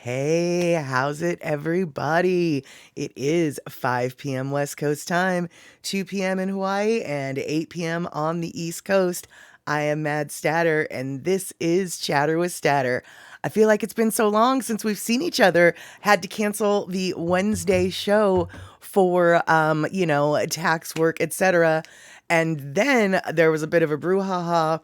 Hey, how's it, everybody? It is 5 p.m. West Coast time, 2 p.m. in Hawaii, and 8 p.m. on the East Coast. I am Mad Statter, and this is Chatter with Statter. I feel like it's been so long since we've seen each other. Had to cancel the Wednesday show for, tax work, etc. And then there was a bit of a brouhaha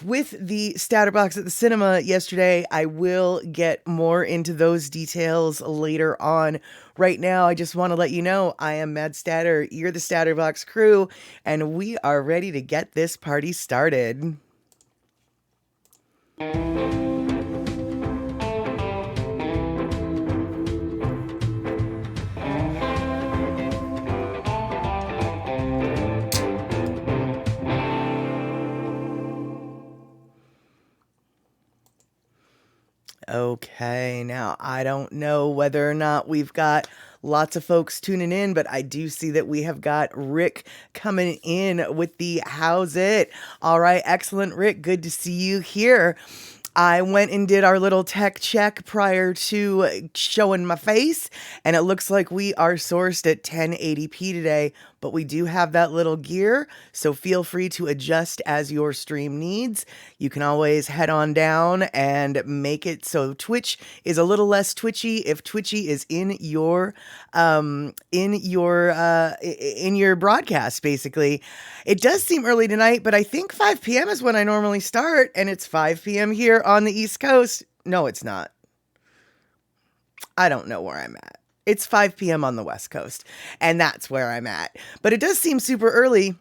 with the Statter box at the cinema yesterday. I will get more into those details later on. Right now, I just want to let you know I am Mad Statter, you're the Statter box crew, and we are ready to get this party started. Okay, now I don't know whether or not we've got lots of folks tuning in, but I do see that we have got Rick coming in with the how's it. All right, excellent, Rick. Good to see you here. I went and did our little tech check prior to showing my face, and it looks like we are sourced at 1080p today, but we do have that little gear, so feel free to adjust as your stream needs. You can always head on down and make it so Twitch is a little less twitchy if twitchy is in your broadcast. Basically, it does seem early tonight, but I think 5 p.m. is when I normally start, and it's 5 p.m. here on the East Coast. No, it's not. I don't know where I'm at. It's 5 p.m. on the West Coast, and that's where I'm at. But it does seem super early.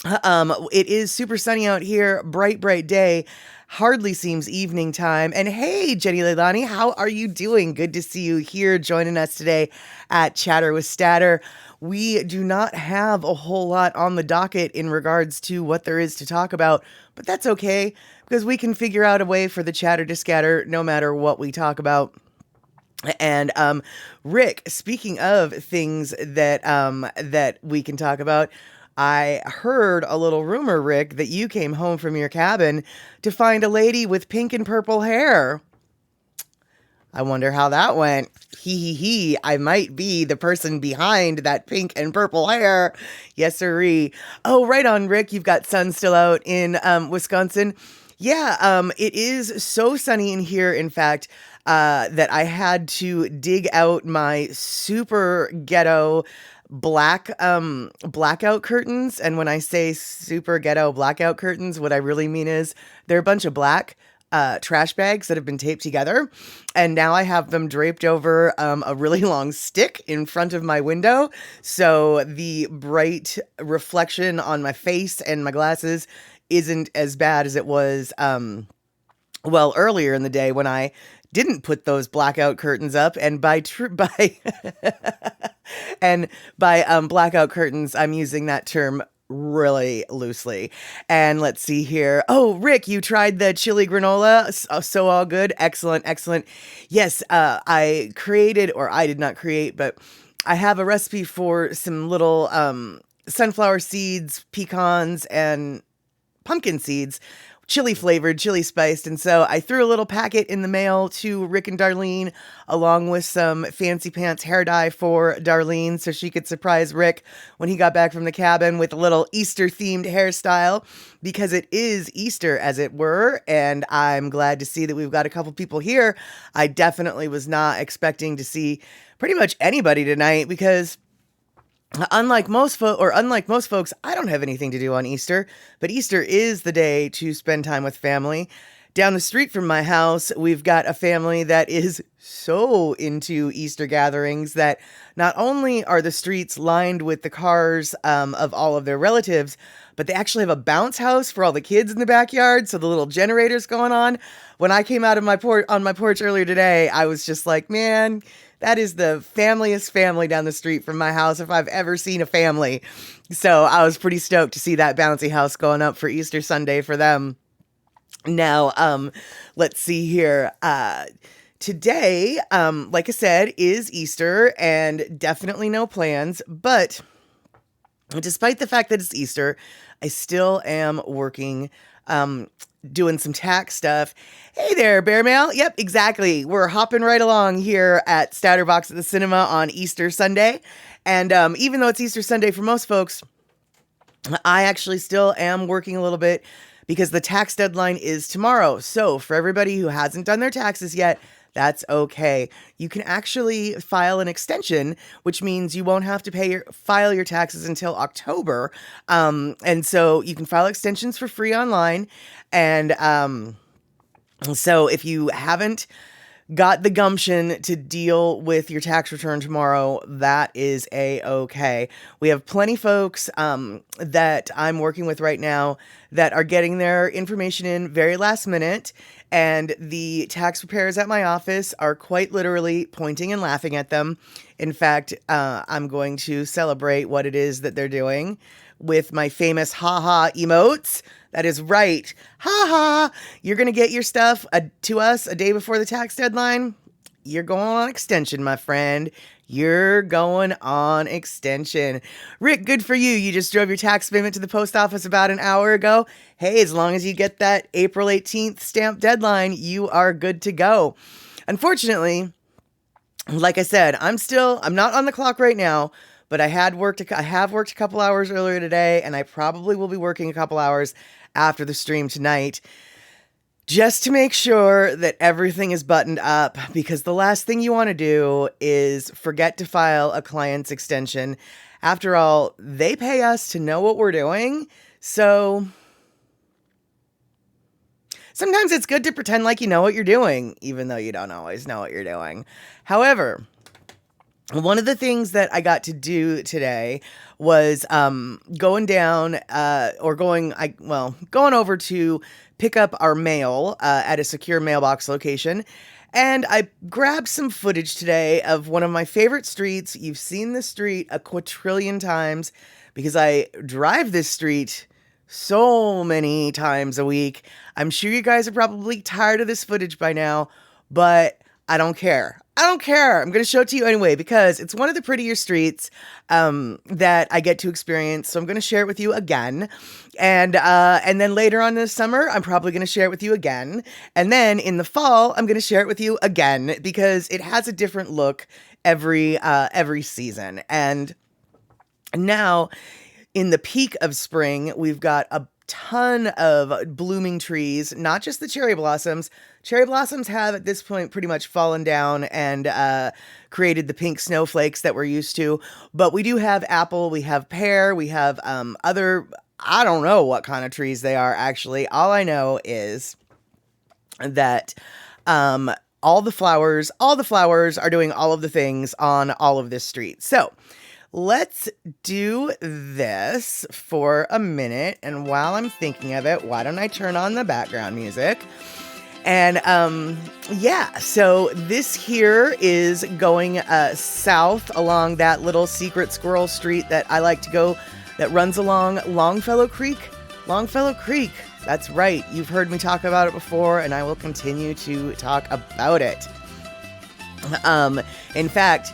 It is super sunny out here, bright, bright day. Hardly seems evening time. And hey, Jenny Leilani, how are you doing? Good to see you here joining us today at Chatter with Statter. We do not have a whole lot on the docket in regards to what there is to talk about, but that's okay because we can figure out a way for the chatter to scatter no matter what we talk about. And Rick, speaking of things that we can talk about, I heard a little rumor, Rick, that you came home from your cabin to find a lady with pink and purple hair. I wonder how that went. Hee. I might be the person behind that pink and purple hair. Yes, sirree. Oh, right on, Rick. You've got sun still out in Wisconsin. Yeah, it is so sunny in here, in fact, that I had to dig out my super ghetto blackout curtains. And when I say super ghetto blackout curtains, what I really mean is they're a bunch of black trash bags that have been taped together, and now I have them draped over a really long stick in front of my window, so the bright reflection on my face and my glasses isn't as bad as it was earlier in the day when I didn't put those blackout curtains up. And by blackout curtains, I'm using that term really loosely. And let's see here. Oh, Rick, you tried the chili granola. So all good. Excellent. Yes, I did not create, but I have a recipe for some little sunflower seeds, pecans, and pumpkin seeds, chili flavored, chili spiced. And so I threw a little packet in the mail to Rick and Darlene, along with some fancy pants hair dye for Darlene, so she could surprise Rick when he got back from the cabin with a little Easter themed hairstyle, because it is Easter, as it were. And I'm glad to see that we've got a couple people here. I definitely was not expecting to see pretty much anybody tonight, because unlike most folks, I don't have anything to do on Easter, but Easter is the day to spend time with family. Down the street from my house, we've got a family that is so into Easter gatherings that not only are the streets lined with the cars of all of their relatives, but they actually have a bounce house for all the kids in the backyard, so the little generator's going on. When I came out of on my porch earlier today, I was just like, man, that is the familiest family down the street from my house if I've ever seen a family. So I was pretty stoked to see that bouncy house going up for Easter Sunday for them. Now, let's see here. Today, like I said, is Easter, and definitely no plans. But despite the fact that it's Easter, I still am working doing some tax stuff. Hey there, Bear Mail. Yep, exactly. We're hopping right along here at Stouterbox at the Cinema on Easter Sunday. And even though it's Easter Sunday for most folks, I actually still am working a little bit because the tax deadline is tomorrow. So for everybody who hasn't done their taxes yet, that's okay. You can actually file an extension, which means you won't have to file your taxes until October. And so you can file extensions for free online. And so if you haven't got the gumption to deal with your tax return tomorrow, that is a-okay. We have plenty folks that I'm working with right now that are getting their information in very last minute, and the tax preparers at my office are quite literally pointing and laughing at them. In fact, I'm going to celebrate what it is that they're doing with my famous ha-ha emotes. That is right. Ha-ha. You're going to get your stuff to us a day before the tax deadline. You're going on extension, my friend. You're going on extension. Rick, good for you. You just drove your tax payment to the post office about an hour ago. Hey, as long as you get that April 18th stamp deadline, you are good to go. Unfortunately, like I said, I'm not on the clock right now, but I have worked a couple hours earlier today, and I probably will be working a couple hours after the stream tonight, just to make sure that everything is buttoned up, because the last thing you want to do is forget to file a client's extension. After all, they pay us to know what we're doing, so sometimes it's good to pretend like you know what you're doing, even though you don't always know what you're doing. However, one of the things that I got to do today was going over to pick up our mail at a secure mailbox location. And I grabbed some footage today of one of my favorite streets. You've seen this street a quadrillion times because I drive this street so many times a week. I'm sure you guys are probably tired of this footage by now, but I don't care. I'm going to show it to you anyway because it's one of the prettier streets that I get to experience. So I'm going to share it with you again. And then later on this summer, I'm probably going to share it with you again. And then in the fall, I'm going to share it with you again because it has a different look every season. And now in the peak of spring, we've got a ton of blooming trees, not just the cherry blossoms. Cherry blossoms have at this point pretty much fallen down and created the pink snowflakes that we're used to. But we do have apple, we have pear, we have other, I don't know what kind of trees they are actually. All I know is that all the flowers are doing all of the things on all of this street. So let's do this for a minute. And while I'm thinking of it, why don't I turn on the background music? And so this here is going south along that little secret squirrel street that I like to go, that runs along Longfellow Creek. Longfellow Creek. That's right. You've heard me talk about it before, and I will continue to talk about it. In fact,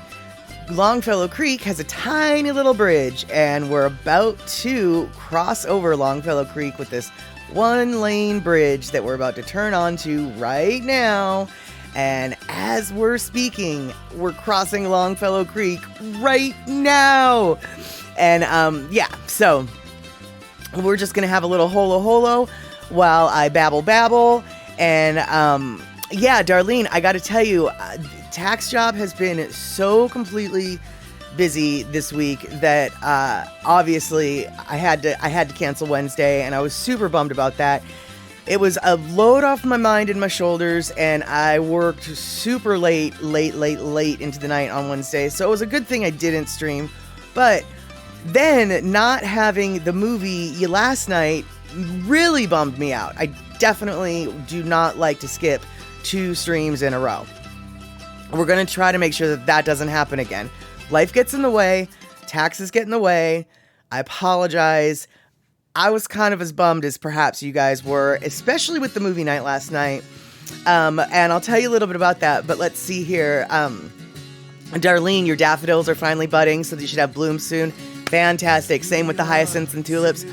Longfellow Creek has a tiny little bridge, and we're about to cross over Longfellow Creek with this one-lane bridge that we're about to turn onto right now. And as we're speaking, we're crossing Longfellow Creek right now. And so we're just gonna have a little holo while I babble. And Darlene, I gotta tell you, tax job has been so completely busy this week that obviously I had to cancel Wednesday, and I was super bummed about that. It was a load off my mind and my shoulders, and I worked super late into the night on Wednesday, so it was a good thing I didn't stream. But then not having the movie last night really bummed me out. I definitely do not like to skip 2 streams in a row. We're going to try to make sure that doesn't happen again. Life gets in the way. Taxes get in the way. I apologize. I was kind of as bummed as perhaps you guys were, especially with the movie night last night. And I'll tell you a little bit about that, but let's see here. Darlene, your daffodils are finally budding, so you should have blooms soon. Fantastic. Same with the hyacinths and tulips.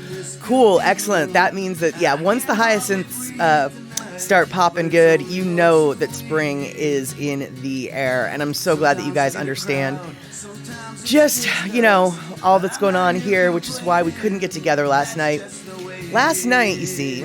Cool, excellent. That means that, yeah, once the hyacinths start popping good, you know that spring is in the air. And I'm so glad that you guys understand just, all that's going on here, which is why we couldn't get together last night. Last night, you see,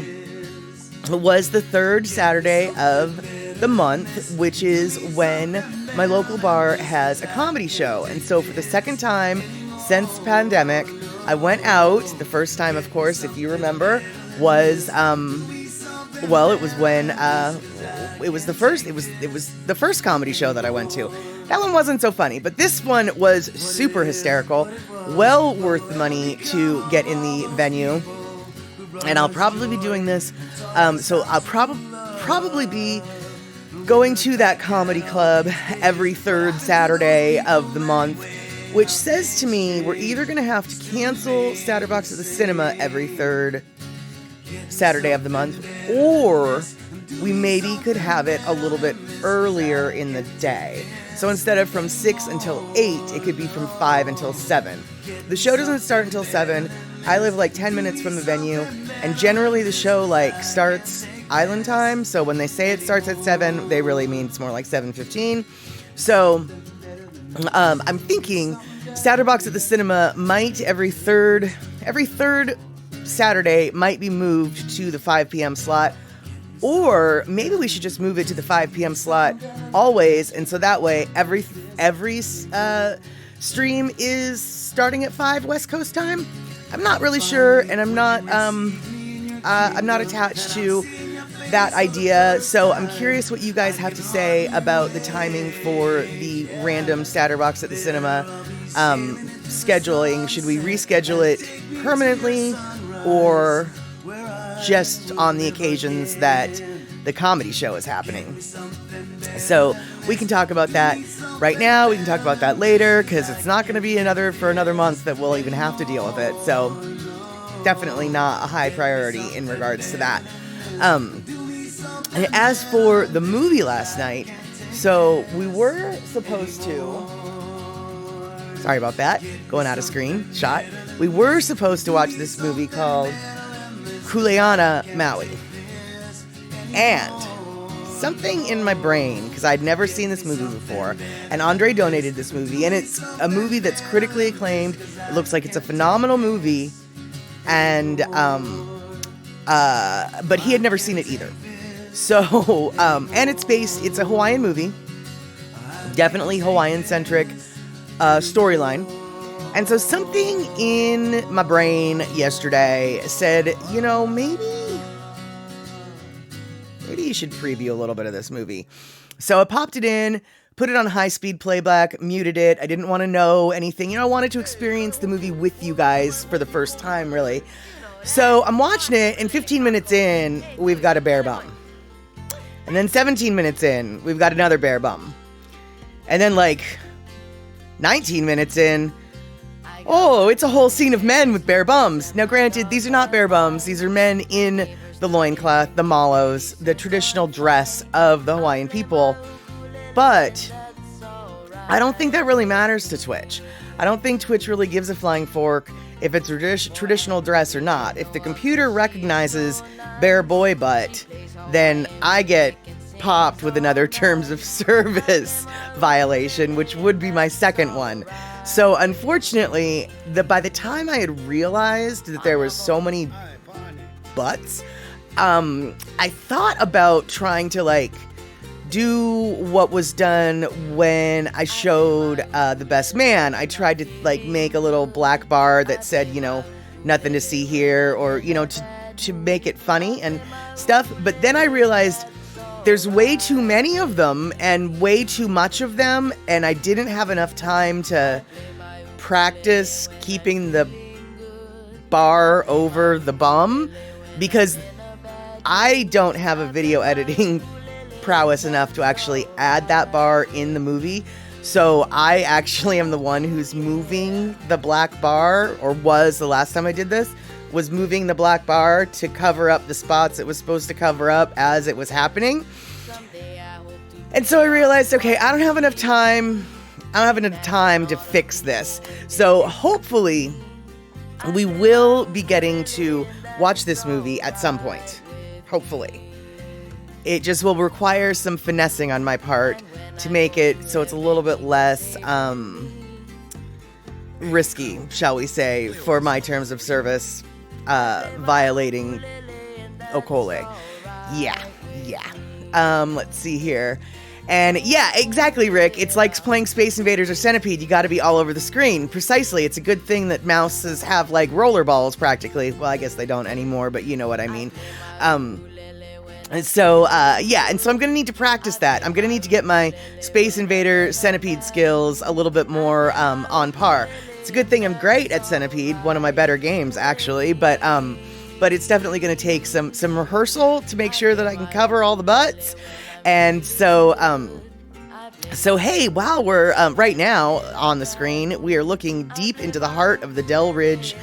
was the third Saturday of the month, which is when my local bar has a comedy show. And so for the second time since pandemic, I went out. The first time, of course, if you remember, was it was the first comedy show that I went to. That one wasn't so funny, but this one was super hysterical. Well worth the money to get in the venue. And I'll probably be doing this. So I'll probably be going to that comedy club every third Saturday of the month, which says to me we're either going to have to cancel Satterbox at the Cinema every third Saturday of the month, or we maybe could have it a little bit earlier in the day. So instead of from 6 until 8, it could be from 5 until 7. The show doesn't start until 7. I live like 10 minutes from the venue, and generally the show starts island time. So when they say it starts at 7, they really mean it's more like 7:15. So I'm thinking Satterbox at the Cinema might every third Saturday might be moved to the 5 p.m. slot. Or maybe we should just move it to the 5 p.m. slot always, and so that way every stream is starting at 5 West Coast time. I'm not really sure, and I'm not attached to that idea. So I'm curious what you guys have to say about the timing for the random Satterbox at the Cinema scheduling. Should we reschedule it permanently, or just on the occasions that the comedy show is happening? So we can talk about that right now. We can talk about that later, because it's not going to be another month that we'll even have to deal with it. So definitely not a high priority in regards to that. As for the movie last night, so we were supposed to, sorry about that, going out of screen shot. We were supposed to watch this movie called Kuleana Maui. And something in my brain, because I'd never seen this movie before, and Andre donated this movie, and it's a movie that's critically acclaimed. It looks like it's a phenomenal movie, and but he had never seen it either. So, and it's a Hawaiian movie, definitely Hawaiian-centric storyline. And so something in my brain yesterday said, maybe you should preview a little bit of this movie. So I popped it in, put it on high-speed playback, muted it. I didn't want to know anything. I wanted to experience the movie with you guys for the first time, really. So I'm watching it, and 15 minutes in, we've got a bear bum. And then 17 minutes in, we've got another bear bum. And then 19 minutes in, oh, it's a whole scene of men with bare bums. Now, granted, these are not bare bums. These are men in the loincloth, the malos, the traditional dress of the Hawaiian people. But I don't think that really matters to Twitch. I don't think Twitch really gives a flying fork if it's traditional dress or not. If the computer recognizes bare boy butt, then I get popped with another terms of service violation, which would be my second one. So unfortunately, by the time I had realized that there was so many butts, I thought about trying to do what was done when I showed The Best Man. I tried to make a little black bar that said, nothing to see here, or, to make it funny and stuff. But then I realized there's way too many of them and way too much of them, and I didn't have enough time to practice keeping the bar over the bum, because I don't have a video editing prowess enough to actually add that bar in the movie. So I actually am the one who's moving the black bar, or was the last time I did this, was moving the black bar to cover up the spots it was supposed to cover up as it was happening. And so I realized, okay, I don't have enough time to fix this. So hopefully we will be getting to watch this movie at some point, hopefully. It just will require some finessing on my part to make it so it's a little bit less risky, shall we say, for my terms of service, violating Okole. Yeah. Let's see here. And yeah, exactly, Rick. It's like playing Space Invaders or Centipede. You got to be all over the screen. Precisely. It's a good thing that mouses have like rollerballs practically. Well, I guess they don't anymore, but you know what I mean. And so I'm going to need to practice that. I'm going to need to get my Space Invader Centipede skills a little bit more on par. It's a good thing I'm great at Centipede, one of my better games, actually, but it's definitely going to take some rehearsal to make sure that I can cover all the butts. And so hey, while we're right now on the screen, we are looking deep into the heart of the Delridge,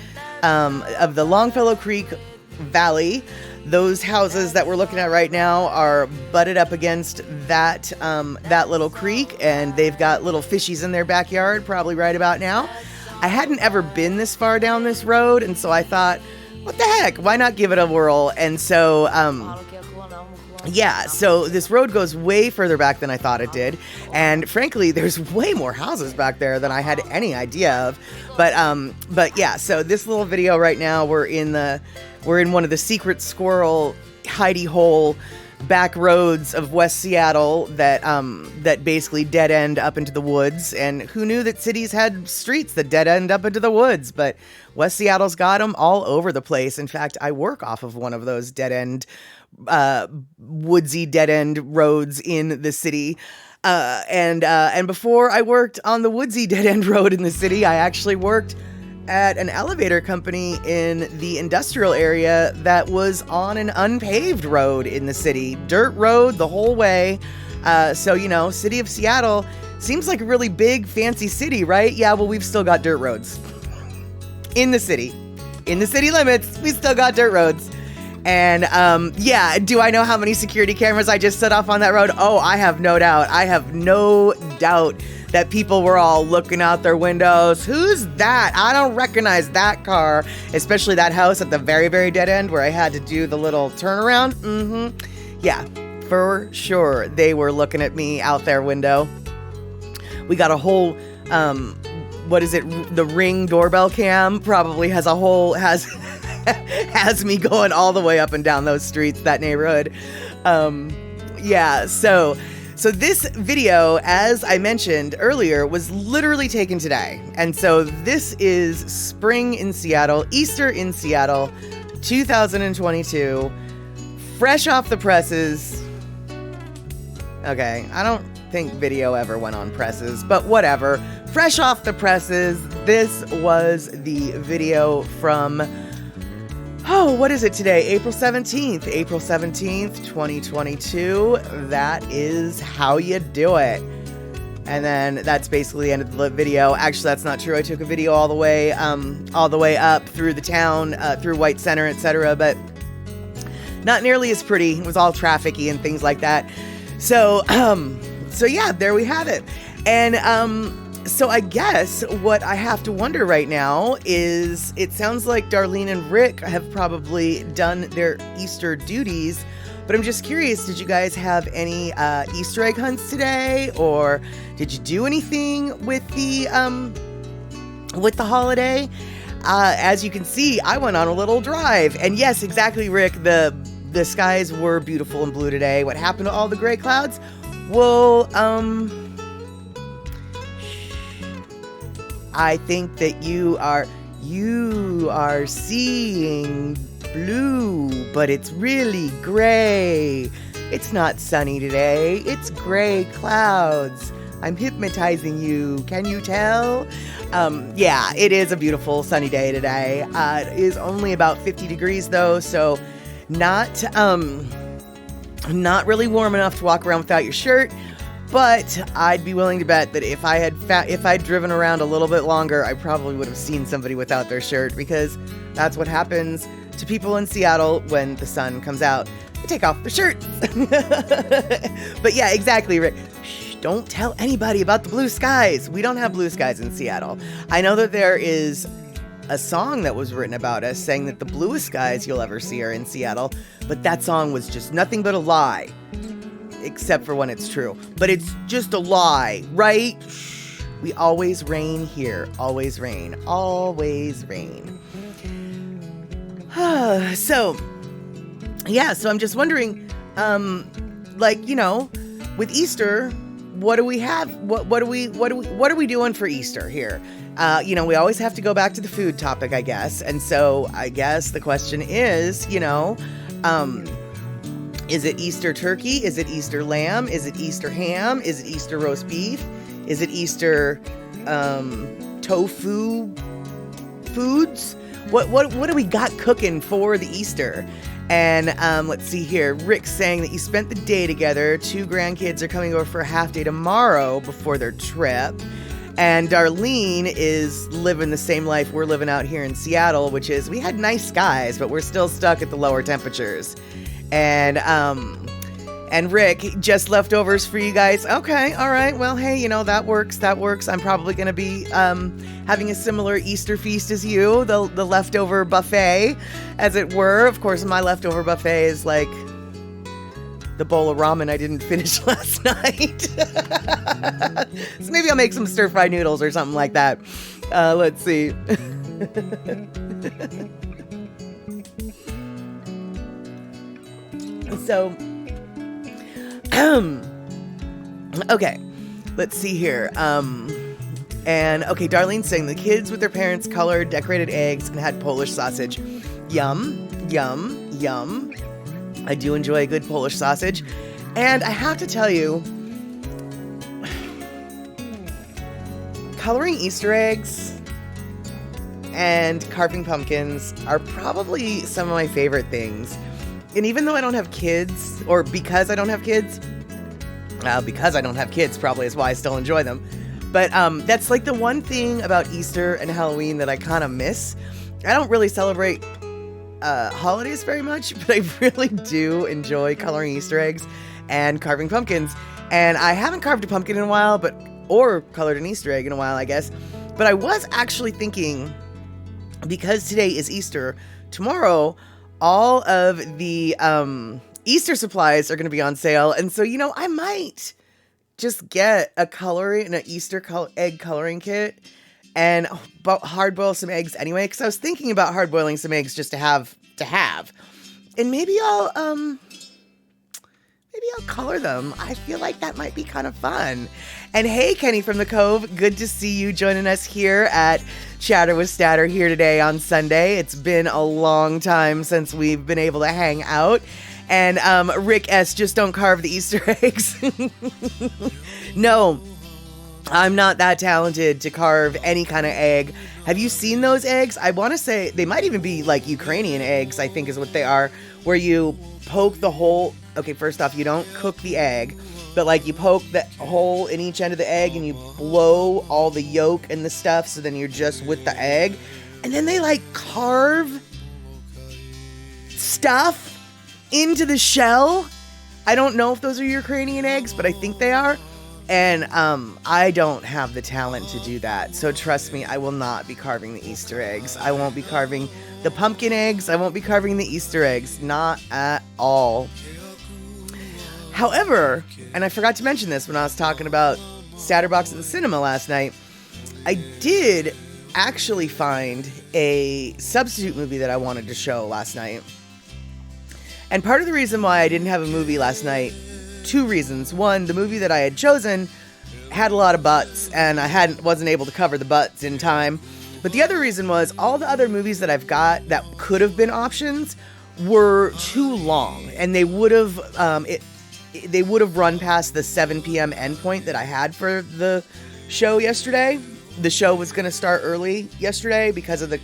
of the Longfellow Creek Valley. Those houses that we're looking at right now are butted up against that little creek, and they've got little fishies in their backyard, probably right about now. I hadn't ever been this far down this road, and so I thought, what the heck, why not give it a whirl? And so, so this road goes way further back than I thought it did, and frankly, there's way more houses back there than I had any idea of. But yeah, so this little video right now, we're in one of the secret squirrel hidey hole back roads of West Seattle that basically dead end up into the woods. And who knew that cities had streets that dead end up into the woods? But West Seattle's got them all over the place. In fact, I work off of one of those dead end, woodsy dead end roads in the city. And before I worked on the woodsy dead end road in the city, I actually worked at an elevator company in the industrial area that was on an unpaved road in the city. Dirt road the whole way. So, city of Seattle seems like a really big, fancy city, right? Yeah, well, we've still got dirt roads. In the city. In the city limits, we still got dirt roads. And, do I know how many security cameras I just set off on that road? Oh, I have no doubt. I have no doubt that people were all looking out their windows. Who's that? I don't recognize that car, especially that house at the very, very dead end where I had to do the little turnaround. Yeah, for sure. They were looking at me out their window. We got a whole, the Ring doorbell cam probably has has me going all the way up and down those streets, that neighborhood. So this video, as I mentioned earlier, was literally taken today. And so this is spring in Seattle, Easter in Seattle, 2022, fresh off the presses. Okay, I don't think video ever went on presses, but whatever. Fresh off the presses, this was the video from, what is it today? April 17th, 2022. That is how you do it. And then that's basically the end of the video. Actually, that's not true. I took a video all the way up through the town, through White Center, etc., but not nearly as pretty. It was all trafficky and things like that. So yeah, there we have it. And, so I guess what I have to wonder right now is, it sounds like Darlene and Rick have probably done their Easter duties, but I'm just curious, did you guys have any Easter egg hunts today, or did you do anything with the holiday? As you can see, I went on a little drive, and yes, exactly, Rick, the skies were beautiful and blue today. What happened to all the gray clouds? Well, I think that you are seeing blue, but it's really gray. It's not sunny today. It's gray clouds. I'm hypnotizing you. Can you tell? Yeah, it is a beautiful sunny day today. It is only about 50 degrees though, so not really warm enough to walk around without your shirt. But I'd be willing to bet that if I'd driven around a little bit longer, I probably would have seen somebody without their shirt, because that's what happens to people in Seattle when the sun comes out. They take off their shirts. But yeah, exactly, Rick. Shh, don't tell anybody about the blue skies. We don't have blue skies in Seattle. I know that there is a song that was written about us saying that the bluest skies you'll ever see are in Seattle, but that song was just nothing but a lie, except for when it's true. But it's just a lie, right? We always rain here. Always rain. Always rain. So I'm just wondering, with Easter, what do we have? What are we doing for Easter here? We always have to go back to the food topic, I guess. And so I guess the question is, is it Easter turkey? Is it Easter lamb? Is it Easter ham? Is it Easter roast beef? Is it Easter tofu foods? What do we got cooking for the Easter? And let's see here. Rick's saying that you spent the day together. 2 grandkids are coming over for a half day tomorrow before their trip. And Darlene is living the same life we're living out here in Seattle, which is we had nice skies, but we're still stuck at the lower temperatures. And Rick, just leftovers for you guys. Okay, all right. Well, hey, that works. I'm probably going to be having a similar Easter feast as you, the leftover buffet, as it were. Of course, my leftover buffet is like the bowl of ramen I didn't finish last night. So maybe I'll make some stir-fried noodles or something like that. Let's see. So, okay, let's see here. Darlene's saying the kids with their parents colored decorated eggs and had Polish sausage. Yum, yum, yum. I do enjoy a good Polish sausage. And I have to tell you, coloring Easter eggs and carving pumpkins are probably some of my favorite things. And even though I don't have kids, or because I don't have kids probably is why I still enjoy them. But that's like the one thing about Easter and Halloween that I kind of miss. I don't really celebrate holidays very much, but I really do enjoy coloring Easter eggs and carving pumpkins. And I haven't carved a pumpkin in a while, or colored an Easter egg in a while, I guess. But I was actually thinking, because today is Easter, tomorrow all of the Easter supplies are going to be on sale. And so, I might just get an Easter egg coloring kit and hard boil some eggs anyway. Because I was thinking about hard boiling some eggs just to have. And maybe I'll color them. I feel like that might be kind of fun. And hey, Kenny from the Cove, good to see you joining us here at Chatter with Statter here today on Sunday. It's been a long time since we've been able to hang out. And Rick S., just don't carve the Easter eggs. No, I'm not that talented to carve any kind of egg. Have you seen those eggs? I want to say they might even be like Ukrainian eggs, I think is what they are, where you poke the hole. Okay, first off, you don't cook the egg, but like you poke the hole in each end of the egg and you blow all the yolk and the stuff, so then you're just with the egg. And then they like carve stuff into the shell. I don't know if those are Ukrainian eggs, but I think they are. And I don't have the talent to do that. So trust me, I will not be carving the Easter eggs. I won't be carving the pumpkin eggs. I won't be carving the Easter eggs. Not at all. However, and I forgot to mention this when I was talking about Statterbox at the cinema last night, I did actually find a substitute movie that I wanted to show last night. And part of the reason why I didn't have a movie last night, 2 reasons. One, the movie that I had chosen had a lot of butts, and I wasn't able to cover the butts in time. But the other reason was all the other movies that I've got that could have been options were too long, and they would have run past the 7 p.m. endpoint that I had for the show yesterday. The show was going to start early yesterday because of the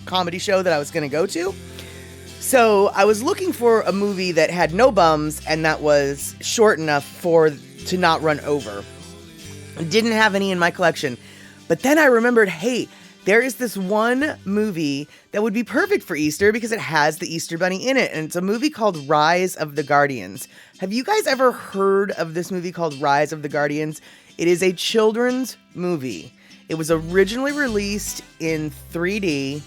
comedy show that I was going to go to. So I was looking for a movie that had no bums and that was short enough to not run over. Didn't have any in my collection. But then I remembered, hey, there is this one movie that would be perfect for Easter because it has the Easter Bunny in it. And it's a movie called Rise of the Guardians. Have you guys ever heard of this movie called Rise of the Guardians? It is a children's movie. It was originally released in 3D,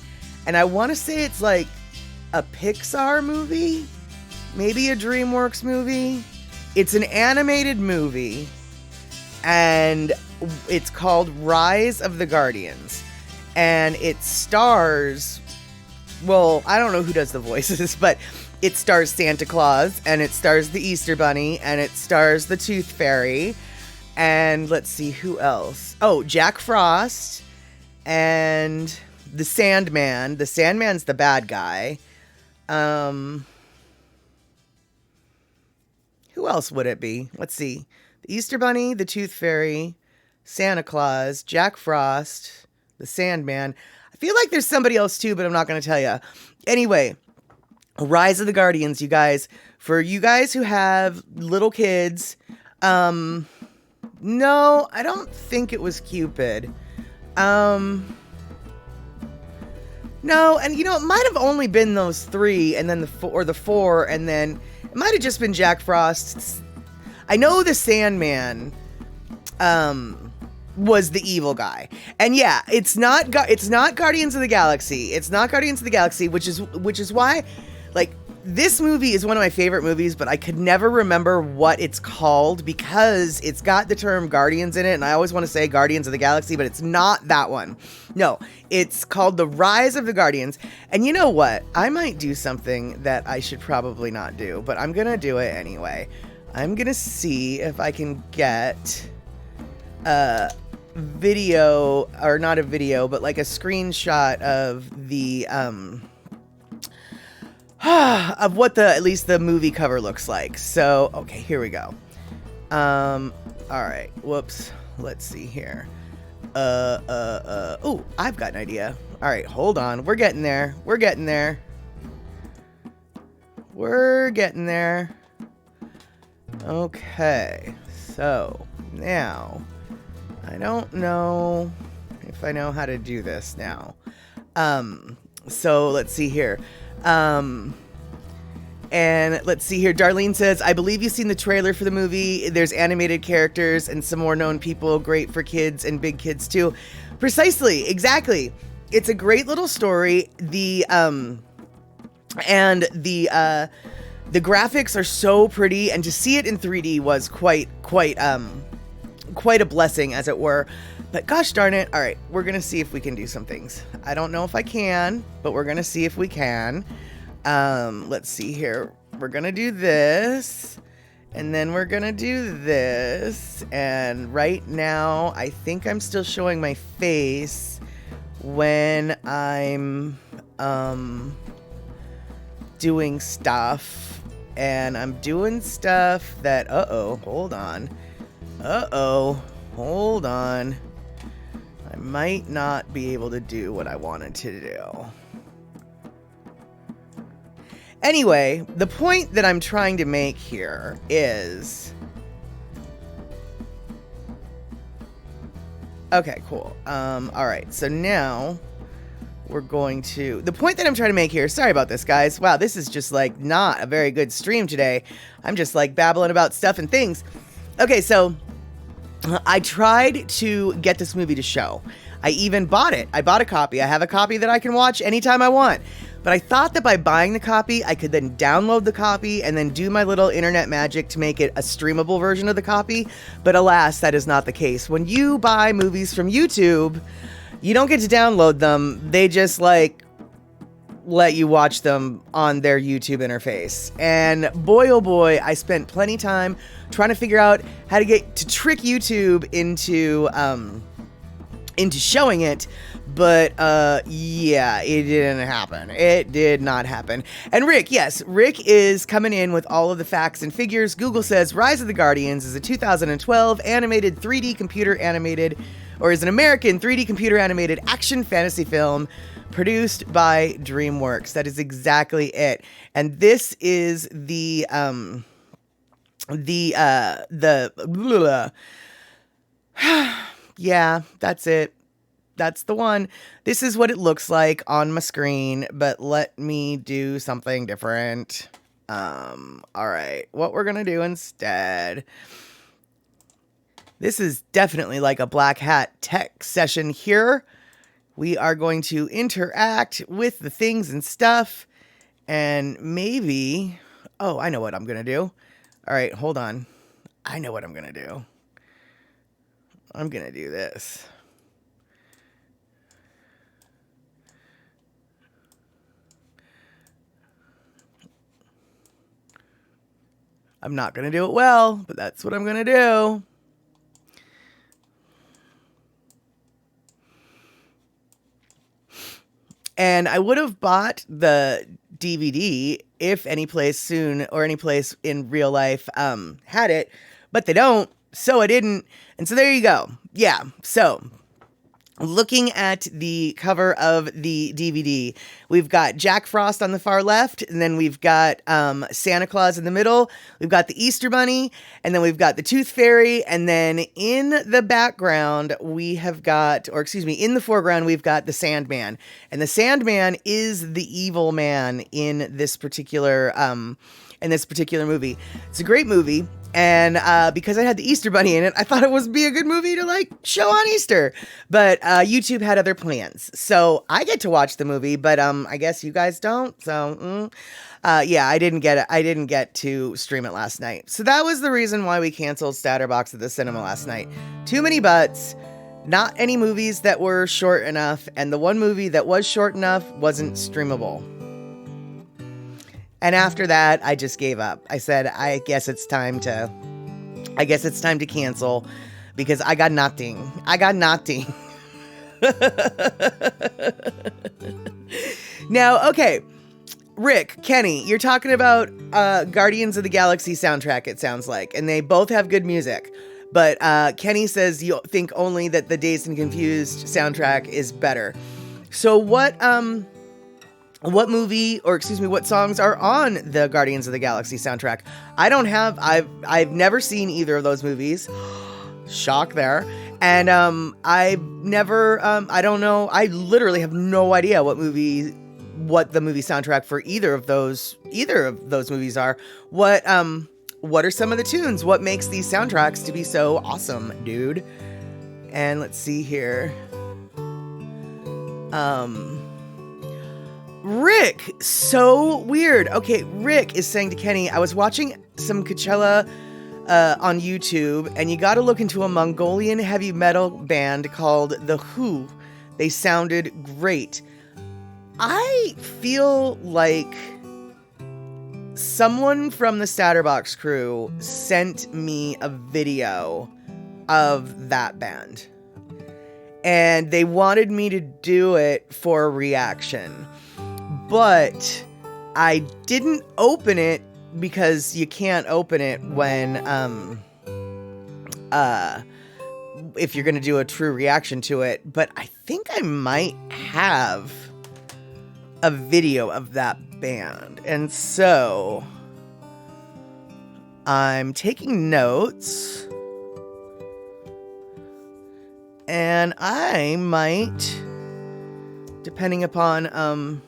and I want to say it's like a Pixar movie, maybe a DreamWorks movie. It's an animated movie, and it's called Rise of the Guardians, and it stars, well, I don't know who does the voices, but it stars Santa Claus, and it stars the Easter Bunny, and it stars the Tooth Fairy, and let's see who else. Oh, Jack Frost and the Sandman. The Sandman's the bad guy. Who else would it be? Let's see. The Easter Bunny, the Tooth Fairy, Santa Claus, Jack Frost, the Sandman. I feel like there's somebody else too, but I'm not going to tell you. Anyway, Rise of the Guardians, you guys. For you guys who have little kids, no, I don't think it was Cupid. No, and you know, it might have only been those three, and then the four, and then it might have just been Jack Frost. I know the Sandman was the evil guy, and yeah, it's not Guardians of the Galaxy. It's not Guardians of the Galaxy, which is why, like, this movie is one of my favorite movies, but I could never remember what it's called because it's got the term Guardians in it, and I always want to say Guardians of the Galaxy, but it's not that one. No, it's called The Rise of the Guardians, and you know what? I might do something that I should probably not do, but I'm gonna do it anyway. I'm gonna see if I can get a video, or not a video, but like a screenshot of the, of what at least the movie cover looks like. So, okay, here we go. All right, whoops. Let's see here. Oh, I've got an idea. All right, hold on. We're getting there. We're getting there. Okay, so now I don't know if I know how to do this now. So let's see here. And let's see here. Darlene says, I believe you've seen the trailer for the movie. There's animated characters and some more known people. Great for kids and big kids too. Precisely. Exactly. It's a great little story. The graphics are so pretty, and to see it in 3D was quite a blessing, as it were. But gosh darn it. All right, we're going to see if we can do some things. I don't know if I can, but we're going to see if we can. Let's see here. We're going to do this, and then we're going to do this. And right now, I think I'm still showing my face when I'm, doing stuff. And I'm doing stuff that, hold on. Hold on. I might not be able to do what I wanted to do. Anyway, the point that I'm trying to make here is... Okay, cool. Alright, so now we're going to... The point that I'm trying to make here... Sorry about this, guys. Wow, this is just, like, not a very good stream today. I'm just, like, babbling about stuff and things. Okay, so... I tried to get this movie to show. I even bought it. I bought a copy. I have a copy that I can watch anytime I want. But I thought that by buying the copy, I could then download the copy and then do my little internet magic to make it a streamable version of the copy. But alas, that is not the case. When you buy movies from YouTube, you don't get to download them. They just, like, let you watch them on their YouTube interface. And boy, oh boy, I spent plenty of time trying to figure out how to trick YouTube into showing it. But, yeah, it didn't happen. It did not happen. And Rick, yes, Rick is coming in with all of the facts and figures. Google says Rise of the Guardians is a 2012 animated 3D computer animated, or is an American 3D computer animated action fantasy film produced by DreamWorks. That is exactly it. And this is yeah, that's it. That's the one. This is what it looks like on my screen, but let me do something different. All right, what we're gonna do instead This is definitely like a black hat tech session here. We are going to interact with the things and stuff, and maybe, oh, I know what I'm going to do. All right, hold on. I know what I'm going to do. I'm going to do this. I'm not going to do it well, but that's what I'm going to do. And I would have bought the DVD if any place soon or any place in real life had it, but they don't, so I didn't. And so there you go. Yeah, so looking at the cover of the DVD, we've got Jack Frost on the far left, and then we've got Santa Claus in the middle. We've got the Easter Bunny, and then we've got the Tooth Fairy, and then in the background we have got, or excuse me, in the foreground we've got the Sandman, and the Sandman is the evil man in this particular movie. It's a great movie. And because I had the Easter Bunny in it, I thought it would be a good movie to like show on Easter. But YouTube had other plans, so I get to watch the movie. But I guess you guys don't. So yeah, I didn't get it. I didn't get to stream it last night. So that was the reason why we canceled Statterbox at the cinema last night. Too many butts. Not any movies that were short enough, and the one movie that was short enough wasn't streamable. And after that, I just gave up. I said, I guess it's time to cancel because I got nothing. Now, okay, Rick, Kenny, you're talking about Guardians of the Galaxy soundtrack, it sounds like, and they both have good music. But Kenny says you think only that the Dazed and Confused soundtrack is better. So what movie, or excuse me, what songs are on the Guardians of the Galaxy soundtrack? I've never seen either of those movies. Shock there. And I don't know. I literally have no idea what the movie soundtrack for either of those movies are. What are some of the tunes? What makes these soundtracks to be so awesome, dude? And let's see here. Rick, so weird. Okay, Rick is saying to Kenny, I was watching some Coachella on YouTube, and you gotta look into a Mongolian heavy metal band called The Who. They sounded great. I feel like someone from the Statterbox crew sent me a video of that band, and they wanted me to do it for a reaction. But I didn't open it because you can't open it when, if you're going to do a true reaction to it. But I think I might have a video of that band. And so I'm taking notes, and I might, depending upon,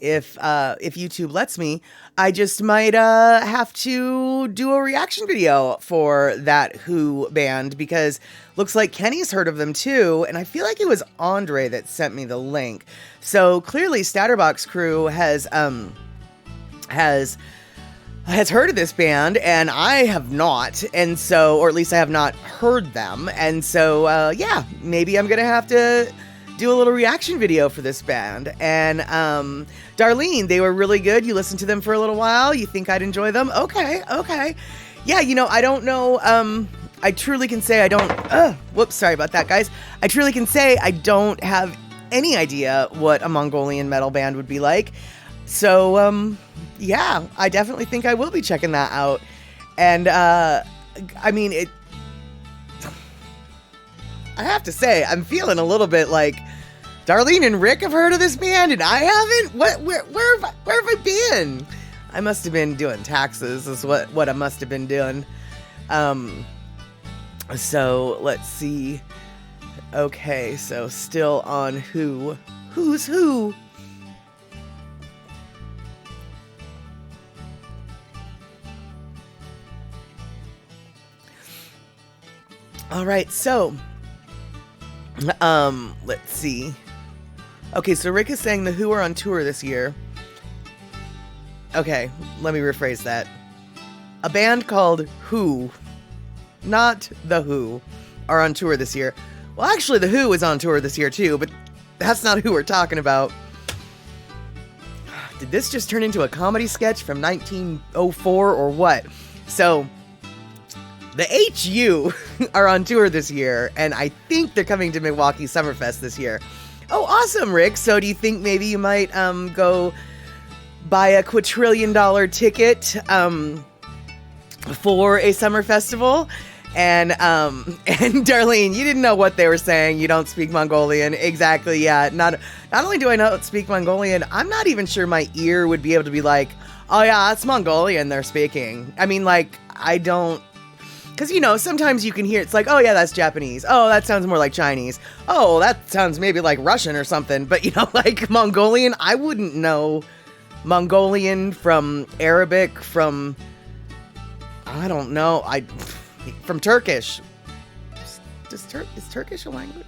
if YouTube lets me, I just might have to do a reaction video for that Who band, because looks like Kenny's heard of them too, and I feel like it was Andre that sent me the link. So clearly Statterbox crew has heard of this band, and I have not, and so, or at least I have not heard them, and so yeah, maybe I'm gonna have to do a little reaction video for this band. And Darlene, they were really good. You listened to them for a little while. You think I'd enjoy them? Okay. Yeah, I don't know. I truly can say I don't. Whoops, sorry about that, guys. I truly can say I don't have any idea what a Mongolian metal band would be like. So, yeah, I definitely think I will be checking that out. And I mean, I have to say, I'm feeling a little bit like Darlene and Rick have heard of this band and I haven't. Where have I been? I must have been doing taxes, is what I must have been doing. So let's see. Okay, so still on who's who. All right, so let's see. Okay, so Rick is saying the Who are on tour this year. Okay, let me rephrase that. A band called Who, not The Who, are on tour this year. Well, actually, The Who is on tour this year too, but that's not who we're talking about. Did this just turn into a comedy sketch from 1904 or what? So, the HU are on tour this year, and I think they're coming to Milwaukee Summerfest this year. Oh, awesome, Rick. So do you think maybe you might go buy a quadrillion-dollar ticket for a summer festival? And Darlene, you didn't know what they were saying. You don't speak Mongolian. Exactly, yeah. Not only do I not speak Mongolian, I'm not even sure my ear would be able to be like, oh yeah, that's Mongolian they're speaking. I mean, like, I don't... Because, you know, sometimes you can hear, it's like, oh yeah, that's Japanese. Oh, that sounds more like Chinese. Oh, that sounds maybe like Russian or something. But, you know, like Mongolian, I wouldn't know Mongolian from Arabic, from, I don't know, from Turkish. Is Turkish a language?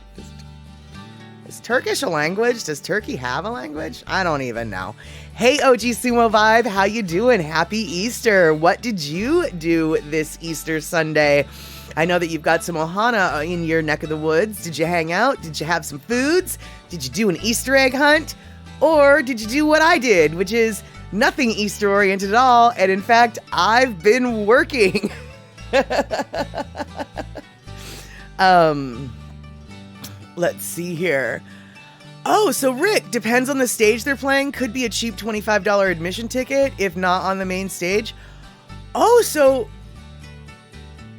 Is Turkish a language? Does Turkey have a language? I don't even know. Hey, OG Sumo Vibe, how you doing? Happy Easter. What did you do this Easter Sunday? I know that you've got some ohana in your neck of the woods. Did you hang out? Did you have some foods? Did you do an Easter egg hunt? Or did you do what I did, which is nothing Easter oriented at all? And in fact, I've been working. Let's see here. Oh, so Rick, depends on the stage they're playing. Could be a cheap $25 admission ticket, if not on the main stage. Oh, so...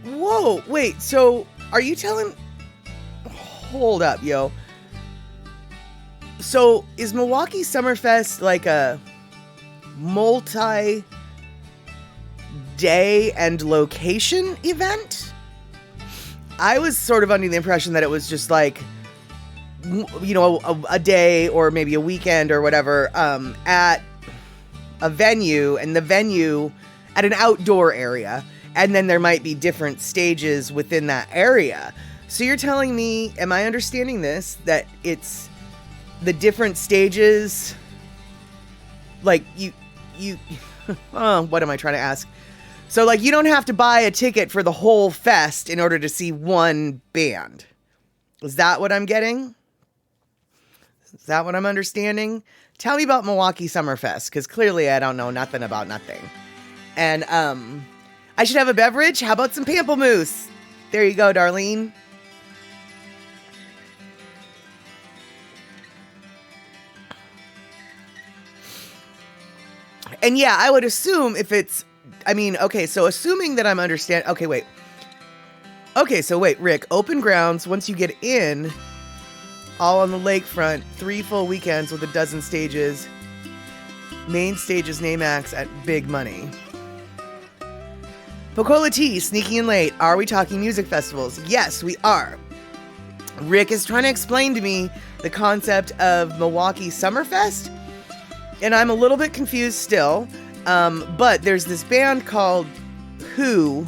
Whoa, wait, so are you telling... Hold up, yo. So, is Milwaukee Summerfest like a multi-day and location event? I was sort of under the impression that it was just like, you know, a day or maybe a weekend or whatever at a venue, and the venue at an outdoor area, and then there might be different stages within that area. So you're telling me, am I understanding this, that it's the different stages, like you what am I trying to ask? So like you don't have to buy a ticket for the whole fest in order to see one band. Is that what I'm getting? Is that what I'm understanding? Tell me about Milwaukee Summerfest, because clearly I don't know nothing about nothing. And I should have a beverage. How about some pamplemousse? There you go, Darlene. And yeah, I would assume if it's, I mean, okay, so assuming that I'm understanding, okay, wait, Rick, open grounds, once you get in, all on the lakefront, 3 full weekends with a dozen stages, main stages, name acts at big money. Pocola T, sneaking in late, are we talking music festivals? Yes, we are. Rick is trying to explain to me the concept of Milwaukee Summerfest, and I'm a little bit confused still, but there's this band called Who,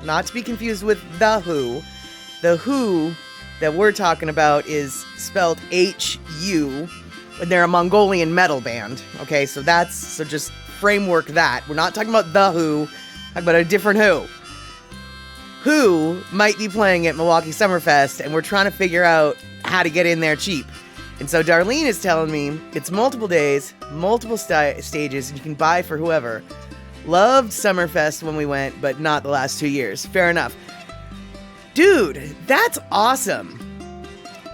not to be confused with The Who. The Who that we're talking about is spelled H-U, and they're a Mongolian metal band, okay? So just framework that. We're not talking about The Who, talking about a different Who. Who might be playing at Milwaukee Summerfest, and we're trying to figure out how to get in there cheap. And so Darlene is telling me it's multiple days, multiple stages, and you can buy for whoever. Loved Summerfest when we went, but not the last 2 years. Fair enough. Dude, that's awesome.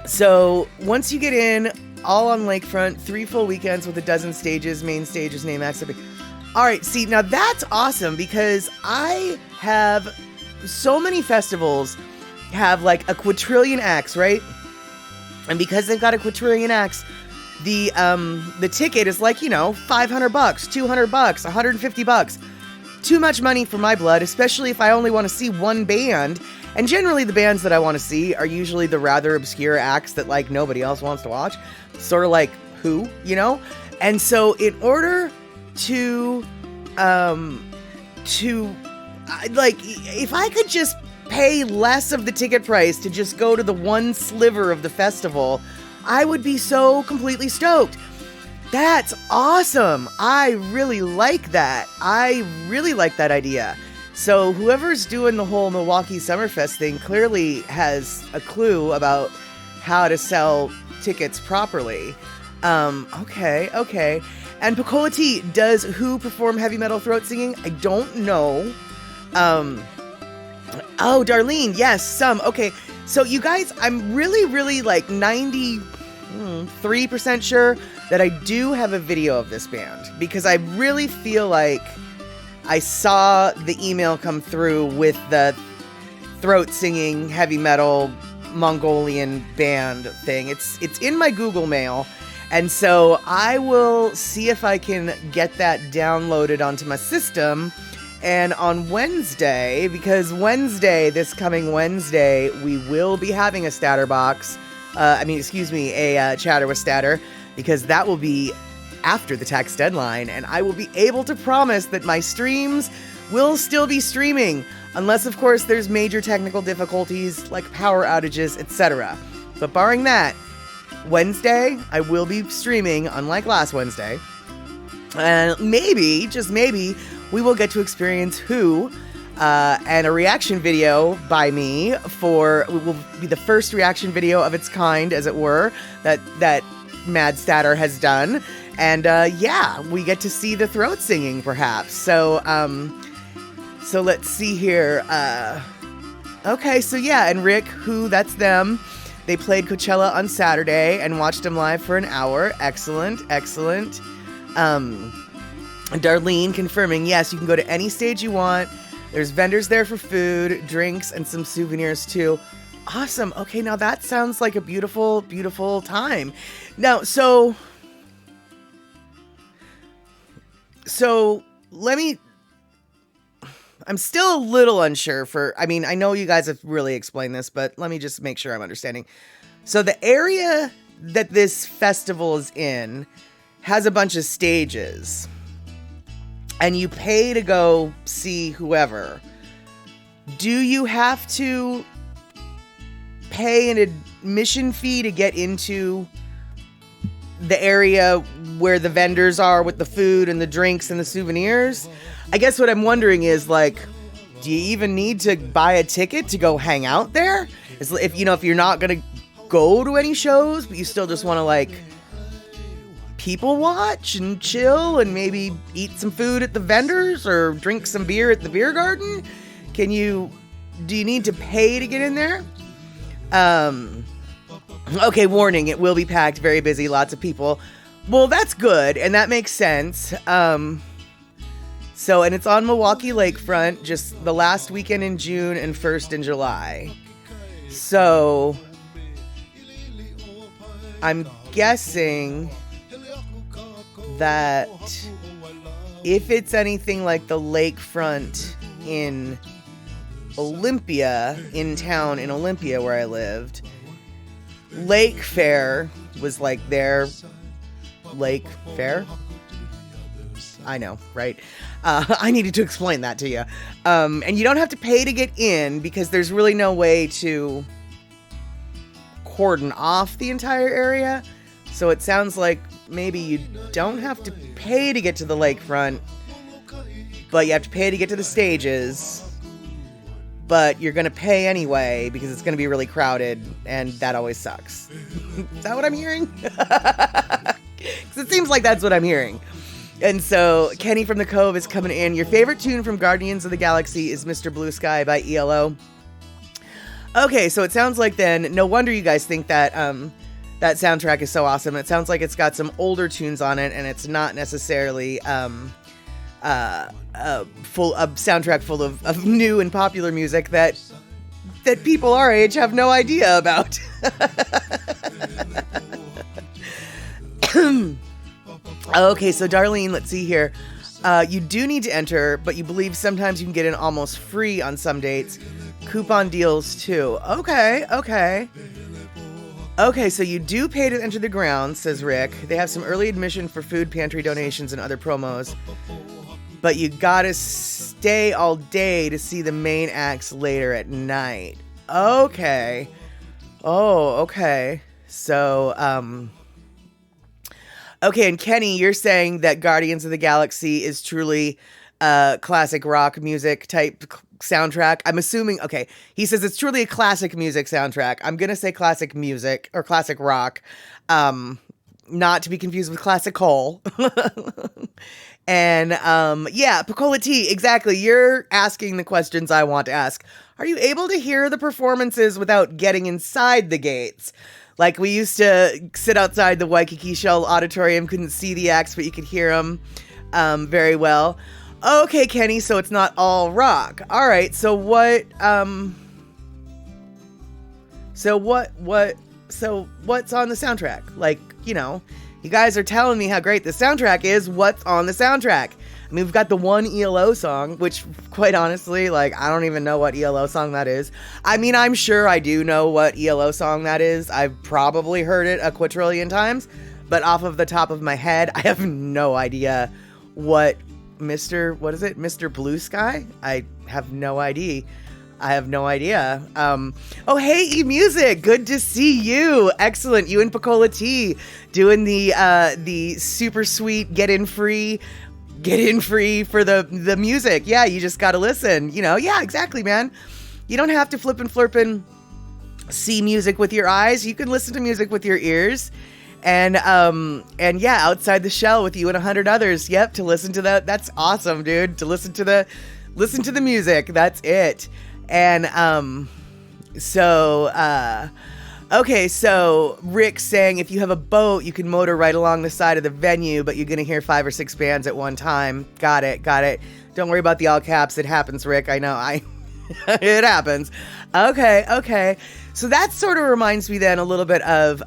So once you get in, all on lakefront, 3 full weekends with a dozen stages, main stages, name acts. All right, see, now that's awesome because I have so many festivals have like a quadrillion acts, right? And because they've got a quadrillion acts, the ticket is like, you know, $500, $200, $150. Too much money for my blood, especially if I only want to see one band. And generally the bands that I want to see are usually the rather obscure acts that like nobody else wants to watch. Sort of like Who, you know? And so in order to like, if I could just pay less of the ticket price to just go to the one sliver of the festival, I would be so completely stoked. That's awesome. I really like that. I really like that idea. So whoever's doing the whole Milwaukee Summerfest thing clearly has a clue about how to sell tickets properly. Okay. And Picola T, does Who perform heavy metal throat singing? I don't know. Oh, Darlene, yes, some. Okay, so you guys, I'm really like 93% sure that I do have a video of this band, because I really feel like I saw the email come through with the throat singing heavy metal Mongolian band thing. It's in my Google Mail, and so I will see if I can get that downloaded onto my system. And on Wednesday, because this coming Wednesday, we will be having a Statter box. A Chatter with Statter, because that will be after the tax deadline, and I will be able to promise that my streams will still be streaming, unless, of course, there's major technical difficulties like power outages, etc. But barring that, Wednesday, I will be streaming, unlike last Wednesday. And maybe, just maybe, we will get to experience Who, and a reaction video by me it will be the first reaction video of its kind, as it were, that Mad Statter has done. And we get to see the throat singing, perhaps. So let's see here. Okay, so yeah, and Rick, Who, that's them. They played Coachella on Saturday and watched them live for an hour. Excellent. Darlene confirming, yes, you can go to any stage you want. There's vendors there for food, drinks, and some souvenirs too. Awesome. Okay, now that sounds like a beautiful, beautiful time. Now, so I'm still a little unsure I know you guys have really explained this, but let me just make sure I'm understanding. So the area that this festival is in has a bunch of stages, and you pay to go see whoever. Do you have to pay an admission fee to get into the area where the vendors are with the food and the drinks and the souvenirs? I guess what I'm wondering is, like, do you even need to buy a ticket to go hang out there? If you're not going to go to any shows, but you still just want to, like, people watch and chill and maybe eat some food at the vendors or drink some beer at the beer garden, do you need to pay to get in there? Okay, warning, it will be packed, very busy, lots of people. Well, that's good, and that makes sense. And it's on Milwaukee Lakefront, just the last weekend in June and first in July. So I'm guessing that if it's anything like the lakefront in Olympia, in town in Olympia where I lived, Lake Fair was like their Lake Fair. I know, right? I needed to explain that to you. And you don't have to pay to get in, because there's really no way to cordon off the entire area. So it sounds like maybe you don't have to pay to get to the lakefront, but you have to pay to get to the stages. But you're going to pay anyway, because it's going to be really crowded, and that always sucks. Is that what I'm hearing? Because it seems like that's what I'm hearing. And so Kenny from the Cove is coming in. Your favorite tune from Guardians of the Galaxy is Mr. Blue Sky by ELO. Okay, so it sounds like then, no wonder you guys think that that soundtrack is so awesome. It sounds like it's got some older tunes on it, and it's not necessarily a soundtrack full of new and popular music that people our age have no idea about. Okay, so Darlene, let's see here. You do need to enter, but you believe sometimes you can get in almost free on some dates. Coupon deals too. Okay, so you do pay to enter the grounds, says Rick. They have some early admission for food pantry donations and other promos. but you gotta stay all day to see the main acts later at night. Okay. Oh, okay. So, okay, and Kenny, you're saying that Guardians of the Galaxy is truly classic rock music type soundtrack. I'm assuming, okay, he says it's truly a classic music soundtrack. I'm gonna say classic music or classic rock, not to be confused with classical. And yeah, Picola T, exactly. You're asking the questions I want to ask. Are you able to hear the performances without getting inside the gates? Like, we used to sit outside the Waikiki Shell Auditorium, couldn't see the acts, but you could hear them very well. Okay, Kenny, so it's not all rock. All right, so what's on the soundtrack? Like, you know, you guys are telling me how great the soundtrack is. What's on the soundtrack? I mean, we've got the one ELO song, which, quite honestly, like, I don't even know what ELO song that is. I mean, I'm sure I do know what ELO song that is. I've probably heard it a quadrillion times, but off of the top of my head, I have no idea what Mr. Blue Sky? I have no idea. Oh, hey, E-Music, good to see you. Excellent. You and Picola T doing the super sweet get in free for the music. Yeah, you just got to listen, you know? Yeah, exactly, man. You don't have to flip and flirp and see music with your eyes. You can listen to music with your ears. And yeah, outside the shell with you and 100 others. Yep, to listen to that. That's awesome, dude. To listen to the music. That's it. And okay, so Rick's saying if you have a boat, you can motor right along the side of the venue, but you're gonna hear 5 or 6 bands at one time. Got it. Don't worry about the all caps. It happens, Rick. I know. It happens. Okay. So that sort of reminds me then a little bit of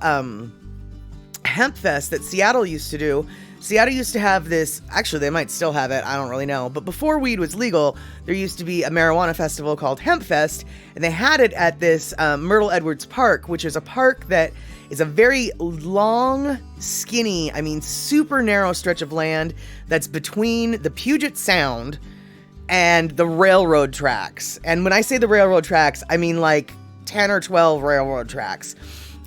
Hempfest that Seattle used to do. Seattle used to have this, actually they might still have it, I don't really know, but before weed was legal, there used to be a marijuana festival called Hempfest, and they had it at this Myrtle Edwards Park, which is a park that is a very long, skinny, I mean super narrow stretch of land that's between the Puget Sound and the railroad tracks. And when I say the railroad tracks, I mean like 10 or 12 railroad tracks.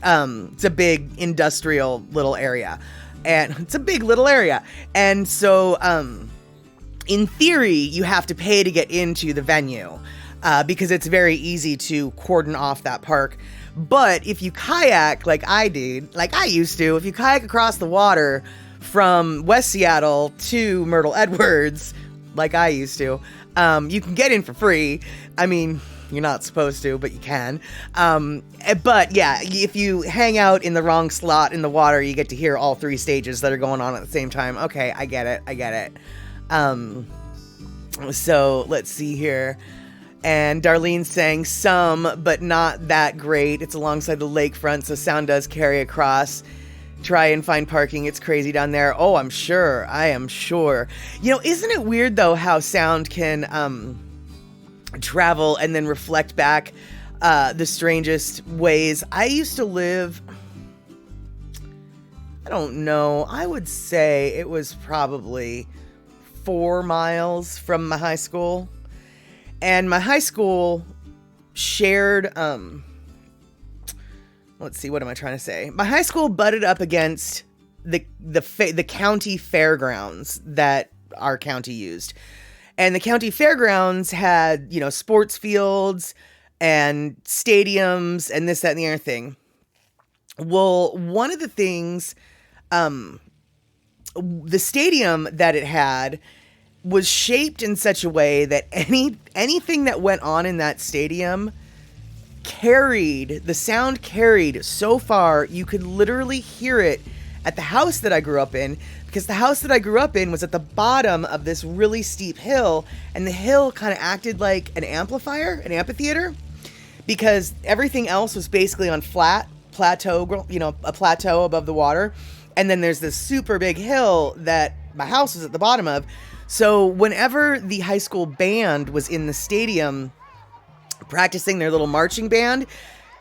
It's a big industrial little area. And it's a big little area. And so, in theory, you have to pay to get into the venue, because it's very easy to cordon off that park. But if you kayak, like I used to, if you kayak across the water from West Seattle to Myrtle Edwards, like I used to, you can get in for free. I mean, you're not supposed to, but you can. But yeah, if you hang out in the wrong slot in the water, you get to hear all 3 stages that are going on at the same time. Okay, I get it. So let's see here. And Darlene's saying some, but not that great. It's alongside the lakefront, so sound does carry across. Try and find parking. It's crazy down there. Oh, I am sure. You know, isn't it weird though how sound can travel and then reflect back the strangest ways? I used to live, I don't know, I would say it was probably 4 miles from my high school. And my high school shared, let's see, what am I trying to say? My high school butted up against the county fairgrounds that our county used. And the county fairgrounds had, you know, sports fields and stadiums and this, that, and the other thing. Well, one of the things, the stadium that it had was shaped in such a way that anything that went on in that stadium the sound carried so far, you could literally hear it at the house that I grew up in, because the house that I grew up in was at the bottom of this really steep hill, and the hill kind of acted like an amphitheater, because everything else was basically on plateau, you know, a plateau above the water, and then there's this super big hill that my house was at the bottom of. So whenever the high school band was in the stadium practicing their little marching band,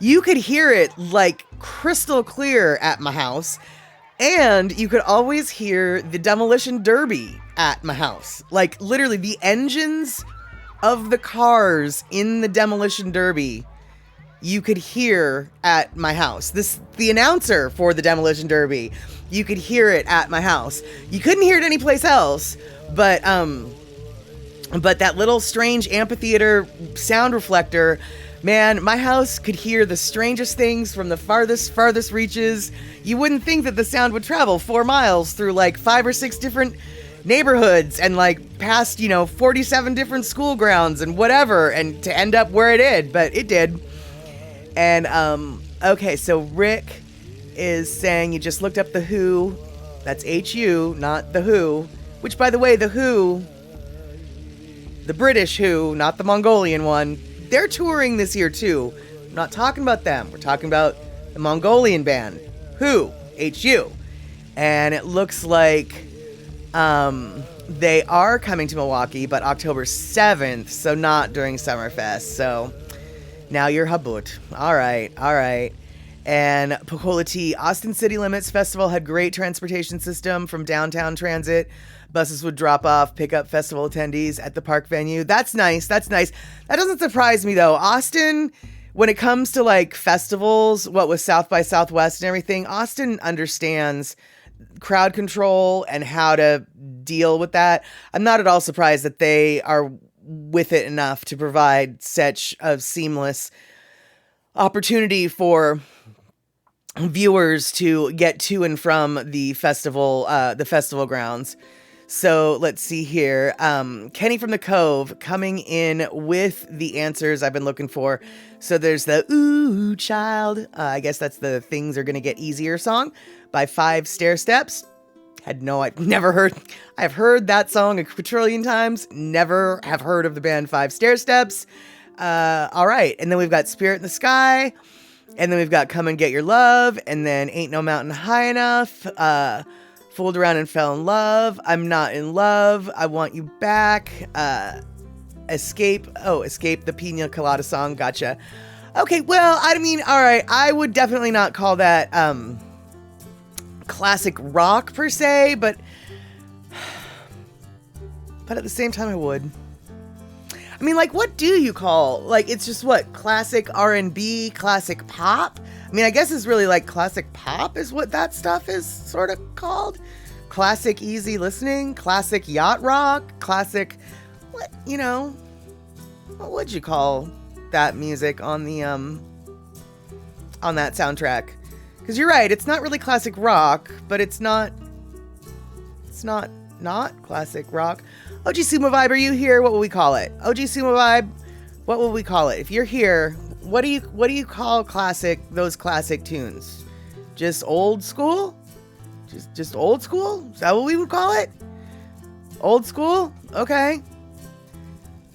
you could hear it like crystal clear at my house. And you could always hear the demolition derby at my house. Like literally the engines of the cars in the demolition derby you could hear at my house. The announcer for the demolition derby, you could hear it at my house. You couldn't hear it anyplace else, but that little strange amphitheater sound reflector, man, my house could hear the strangest things from the farthest reaches. You wouldn't think that the sound would travel 4 miles through like 5 or 6 different neighborhoods and like past, 47 different school grounds and whatever, and to end up where it did, but it did. And, okay, so Rick is saying you just looked up The Who. That's H-U, not The Who. Which, by the way, The Who, the British Who, not the Mongolian one, they're touring this year, too. I'm not talking about them. We're talking about the Mongolian band, Who, H-U. And it looks like they are coming to Milwaukee, but October 7th, so not during Summerfest, so... Now you're habut. All right. And Pokolati Austin City Limits Festival had great transportation system from downtown transit. Buses would drop off, pick up festival attendees at the park venue. That's nice. That doesn't surprise me though. Austin, when it comes to like festivals, what with South by Southwest and everything, Austin understands crowd control and how to deal with that. I'm not at all surprised that they are with it enough to provide such a seamless opportunity for viewers to get to and from the festival grounds. So let's see here. Kenny from the Cove coming in with the answers I've been looking for. So there's the Ooh Child. I guess that's the Things Are Gonna Get Easier song by 5 Stair Steps. I've heard that song a quadrillion times. Never have heard of the band 5 Stair Steps. All right. And then we've got Spirit in the Sky. And then we've got Come and Get Your Love. And then Ain't No Mountain High Enough. Fooled Around and Fell in Love. I'm Not in Love. I Want You Back. Escape the Pina Colada song. Gotcha. Okay. Well, I mean, all right. I would definitely not call that, classic rock per se, but at the same time I would. I mean, like, what do you call, like, it's just what, classic R&B, classic pop? I mean, I guess it's really like classic pop is what that stuff is sort of called. Classic easy listening, classic yacht rock, classic, what would you call that music on the on that soundtrack? Because you're right, it's not really classic rock, but it's not classic rock. OG Sumo Vibe, are you here? What will we call it? OG Sumo Vibe, what will we call it? If you're here, what do you call those classic tunes? Just old school? Just old school? Is that what we would call it? Old school? Okay.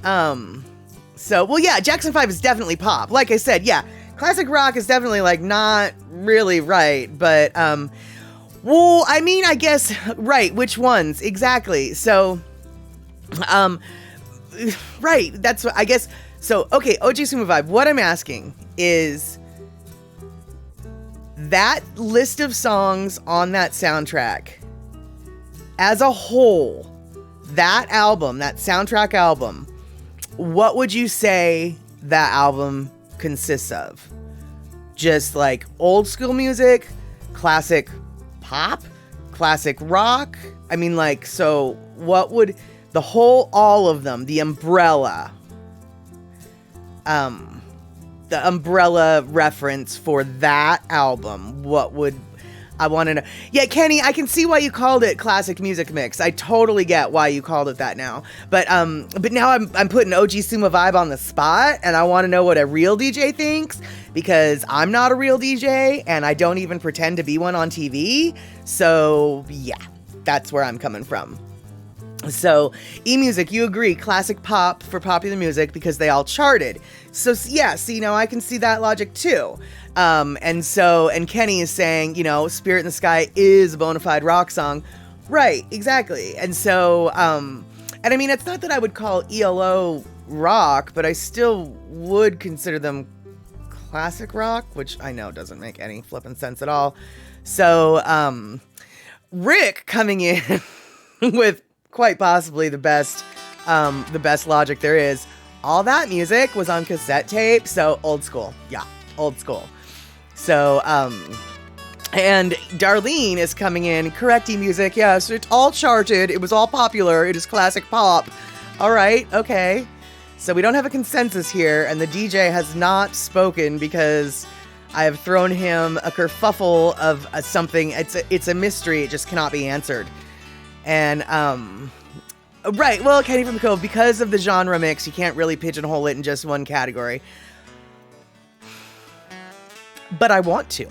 So, well, yeah, Jackson 5 is definitely pop. Like I said, yeah. Classic rock is definitely like not really right, but well, I mean, I guess right, which ones exactly? So right, that's what I guess. So okay, OG Sumo Vibe, what I'm asking is that list of songs on that soundtrack as a whole, that album, that soundtrack album, what would you say that album consists of? Just like old school music, classic pop, classic rock? I mean, like, so what would all of them, the umbrella reference for that album, what would I want to know? Yeah, Kenny, I can see why you called it classic music mix. I totally get why you called it that now. But now I'm putting OG Sumo Vibe on the spot, and I want to know what a real DJ thinks, because I'm not a real DJ, and I don't even pretend to be one on TV. So yeah, that's where I'm coming from. So, eMusic, you agree, classic pop for popular music because they all charted. So, yeah, see, now I can see that logic too. And Kenny is saying, Spirit in the Sky is a bona fide rock song. Right, exactly. And so, and I mean, it's not that I would call ELO rock, but I still would consider them classic rock, which I know doesn't make any flippin' sense at all. So, Rick coming in with quite possibly the best logic there is. All that music was on cassette tape, so old school. Yeah, old school. So, and Darlene is coming in, correcting music. Yes, it's all charted. It was all popular. It is classic pop. All right, okay. So we don't have a consensus here, and the DJ has not spoken because I have thrown him a kerfuffle of something. It's a mystery. It just cannot be answered. And, right, well, Kenny from the Cove, because of the genre mix, you can't really pigeonhole it in just one category. But I want to,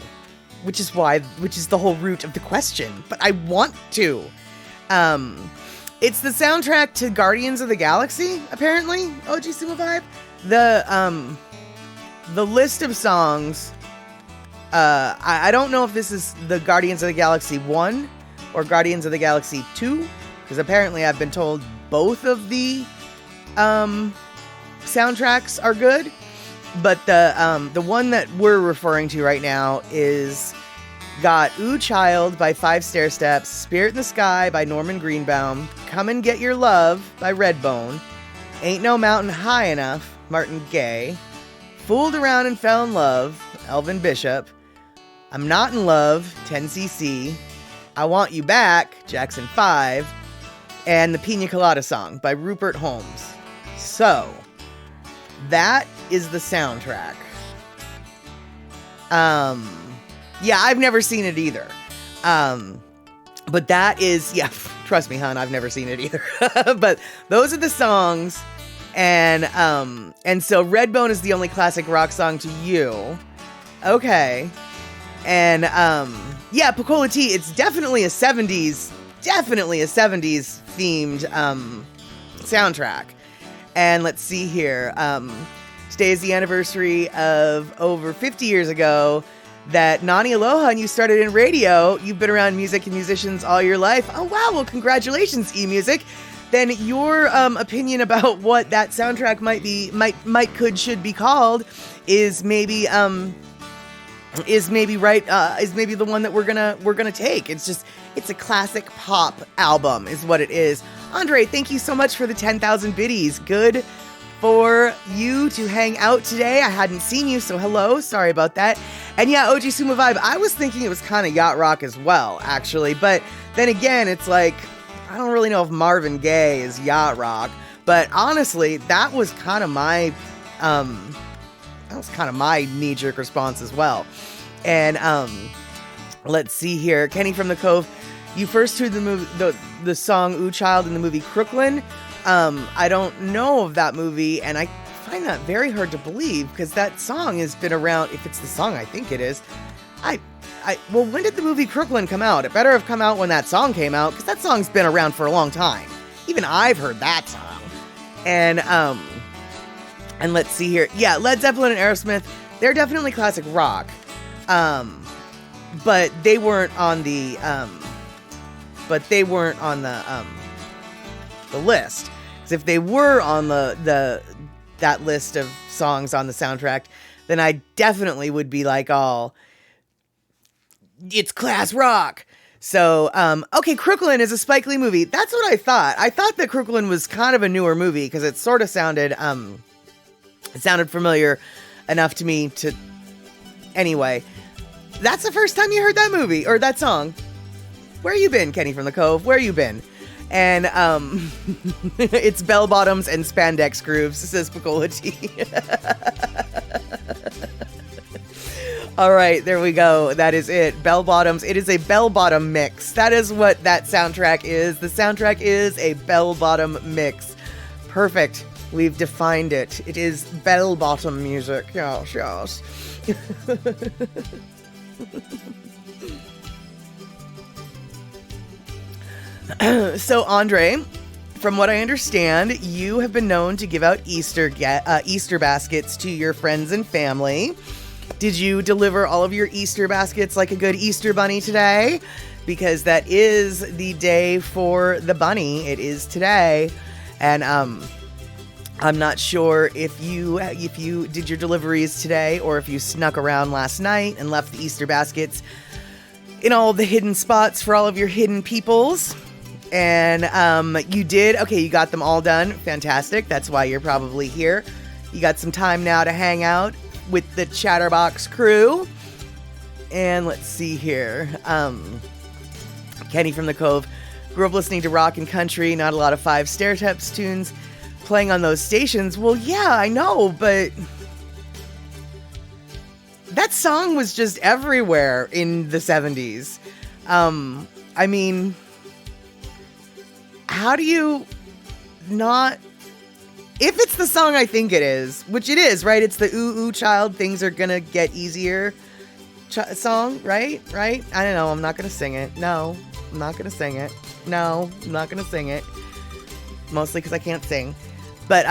which is the whole root of the question. But I want to. It's the soundtrack to Guardians of the Galaxy, apparently. OG Sumo Vibe. The list of songs. I don't know if this is the Guardians of the Galaxy 1 or Guardians of the Galaxy 2, because apparently I've been told both of the soundtracks are good. But the one that we're referring to right now is got Ooh Child by Five Stair Steps, Spirit in the Sky by Norman Greenbaum, Come and Get Your Love by Redbone, Ain't No Mountain High Enough, Martin Gaye, Fooled Around and Fell in Love, Elvin Bishop, I'm Not in Love, 10cc, I Want You Back, Jackson 5, and the Pina Colada Song by Rupert Holmes. So, that is the soundtrack. Yeah, I've never seen it either. But that is, yeah, trust me, hon, I've never seen it either. But those are the songs. And so Redbone is the only classic rock song to you. Okay. And, yeah, Pecola Tea, it's definitely a 70s themed, soundtrack. And let's see here. Today is the anniversary of over 50 years ago that Nani Aloha and you started in radio. You've been around music and musicians all your life. Oh, wow. Well, congratulations, eMusic. Then your opinion about what that soundtrack should be called is maybe the one that we're gonna take. It's a classic pop album is what it is. Andre, thank you so much for the 10,000 biddies. Good for you to hang out today. I hadn't seen you, so hello. Sorry about that. And yeah, OG Sumo Vibe, I was thinking it was kind of yacht rock as well, actually. But then again, it's like, I don't really know if Marvin Gaye is yacht rock. But honestly, that was kind of my knee-jerk response as well. And let's see here. Kenny from the Cove, you first heard the song Ooh Child in the movie Crooklyn. I don't know of that movie, and I find that very hard to believe because that song has been around. If it's the song I think it is, well, when did the movie Crooklyn come out? It better have come out when that song came out because that song's been around for a long time. Even I've heard that song. And let's see here. Yeah, Led Zeppelin and Aerosmith, they're definitely classic rock. But they weren't on the list. Because if they were on that list of songs on the soundtrack, then I definitely would be like, oh, it's class rock. So, okay, Crooklyn is a Spike Lee movie. That's what I thought. I thought that Crooklyn was kind of a newer movie because it sort of sounded familiar enough to me to. Anyway, that's the first time you heard that movie or that song. Where you been, Kenny from the Cove? Where you been? And it's bell bottoms and spandex grooves, says Pecola Tea. All right, there we go. That is it. Bell bottoms. It is a bell bottom mix. That is what that soundtrack is. The soundtrack is a bell bottom mix. Perfect. We've defined it. It is bell bottom music. Yes, yes. So, Andre, from what I understand, you have been known to give out Easter baskets to your friends and family. Did you deliver all of your Easter baskets like a good Easter bunny today? Because that is the day for the bunny. It is today. And I'm not sure if you did your deliveries today or if you snuck around last night and left the Easter baskets in all the hidden spots for all of your hidden peoples. And you did. Okay, you got them all done. Fantastic. That's why you're probably here. You got some time now to hang out with the Chatterbox crew. And let's see here. Kenny from the Cove grew up listening to rock and country, not a lot of Five Stairsteps tunes playing on those stations. Well, yeah, I know, but that song was just everywhere in the 70s. I mean, how do you not... If it's the song I think it is, which it is, right? It's the Ooh Ooh Child, Things Are Gonna Get Easier song, right? Right? I don't know. I'm not gonna sing it. No, I'm not gonna sing it. No, I'm not gonna sing it. Mostly because I can't sing. But,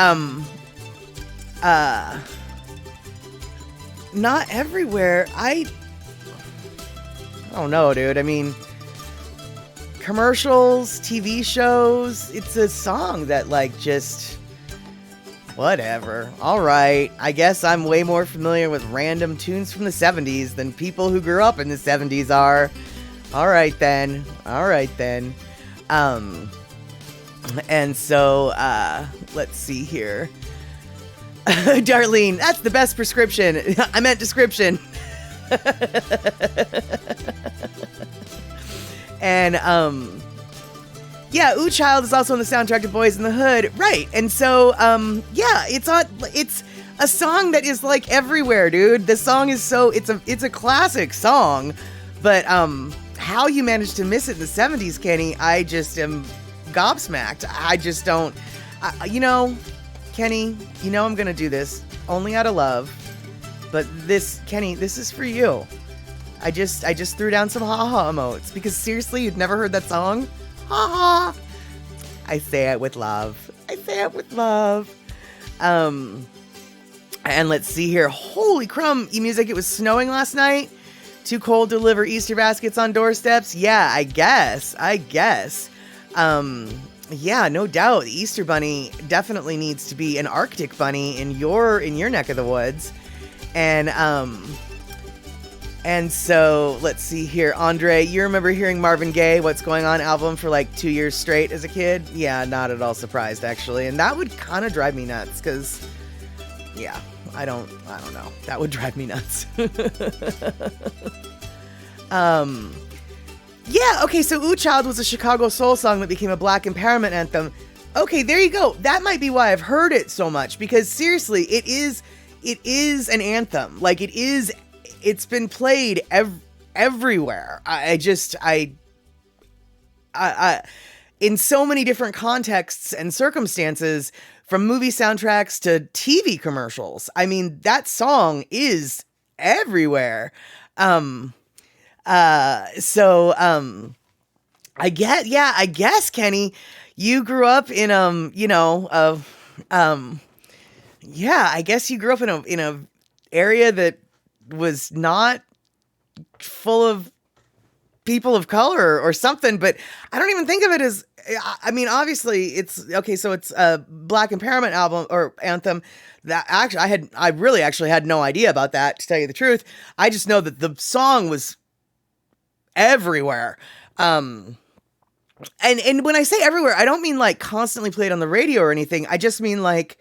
not everywhere. I don't know, dude. I mean, commercials, TV shows, it's a song that, like, just... Whatever. All right. I guess I'm way more familiar with random tunes from the 70s than people who grew up in the 70s are. All right, then. All right, then. And so, let's see here. Darlene, that's the best prescription. I meant description. And, yeah, Ooh Child is also on the soundtrack to Boys in the Hood. Right. And so, yeah, it's a song that is like everywhere, dude. The song is it's a classic song, but, how you managed to miss it in the 70s, Kenny, I just am gobsmacked. I just don't, Kenny, I'm going to do this only out of love, but Kenny, this is for you. I just threw down some ha-ha emotes because seriously, you'd never heard that song? Ha-ha. I say it with love. I say it with love. And let's see here. Holy crumb, E-Music, it was snowing last night. Too cold to deliver Easter baskets on doorsteps? Yeah, I guess. Yeah, no doubt. The Easter Bunny definitely needs to be an Arctic bunny in your neck of the woods. And so, let's see here. Andre, you remember hearing Marvin Gaye, What's Going On album for like 2 years straight as a kid? Yeah, not at all surprised, actually. And that would kind of drive me nuts, because, yeah, I don't know. That would drive me nuts. Yeah, okay, so Ooh Child was a Chicago soul song that became a black empowerment anthem. Okay, there you go. That might be why I've heard it so much, because seriously, it is an anthem. Like, it's been played everywhere. I in so many different contexts and circumstances, from movie soundtracks to TV commercials. I mean, that song is everywhere. I guess, Kenny, you grew up in, I guess you grew up in a area that was not full of people of color or something, but I don't even think of it as, I mean, obviously it's okay. So it's a black empowerment album or anthem that actually I really actually had no idea about that, to tell you the truth. I just know that the song was everywhere. And when I say everywhere, I don't mean like constantly played on the radio or anything. I just mean like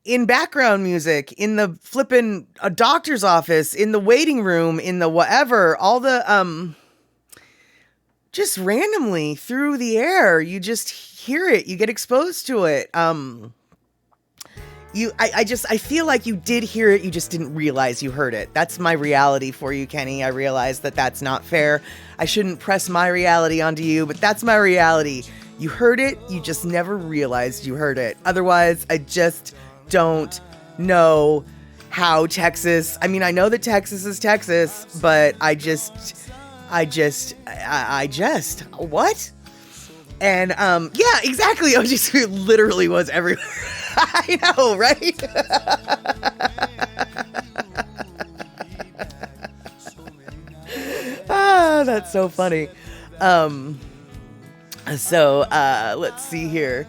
in background music, in the flippin' a doctor's office, in the waiting room, in the whatever, all the, just randomly through the air, you just hear it, you get exposed to it. I feel like you did hear it, you just didn't realize you heard it. That's my reality for you, Kenny. I realize that that's not fair. I shouldn't press my reality onto you, but that's my reality. You heard it, you just never realized you heard it. Otherwise, I just don't know how Texas, I mean, I know that Texas is Texas, but I just, what? And, yeah, exactly. It literally was everywhere. I know, right? That's so funny. Let's see here.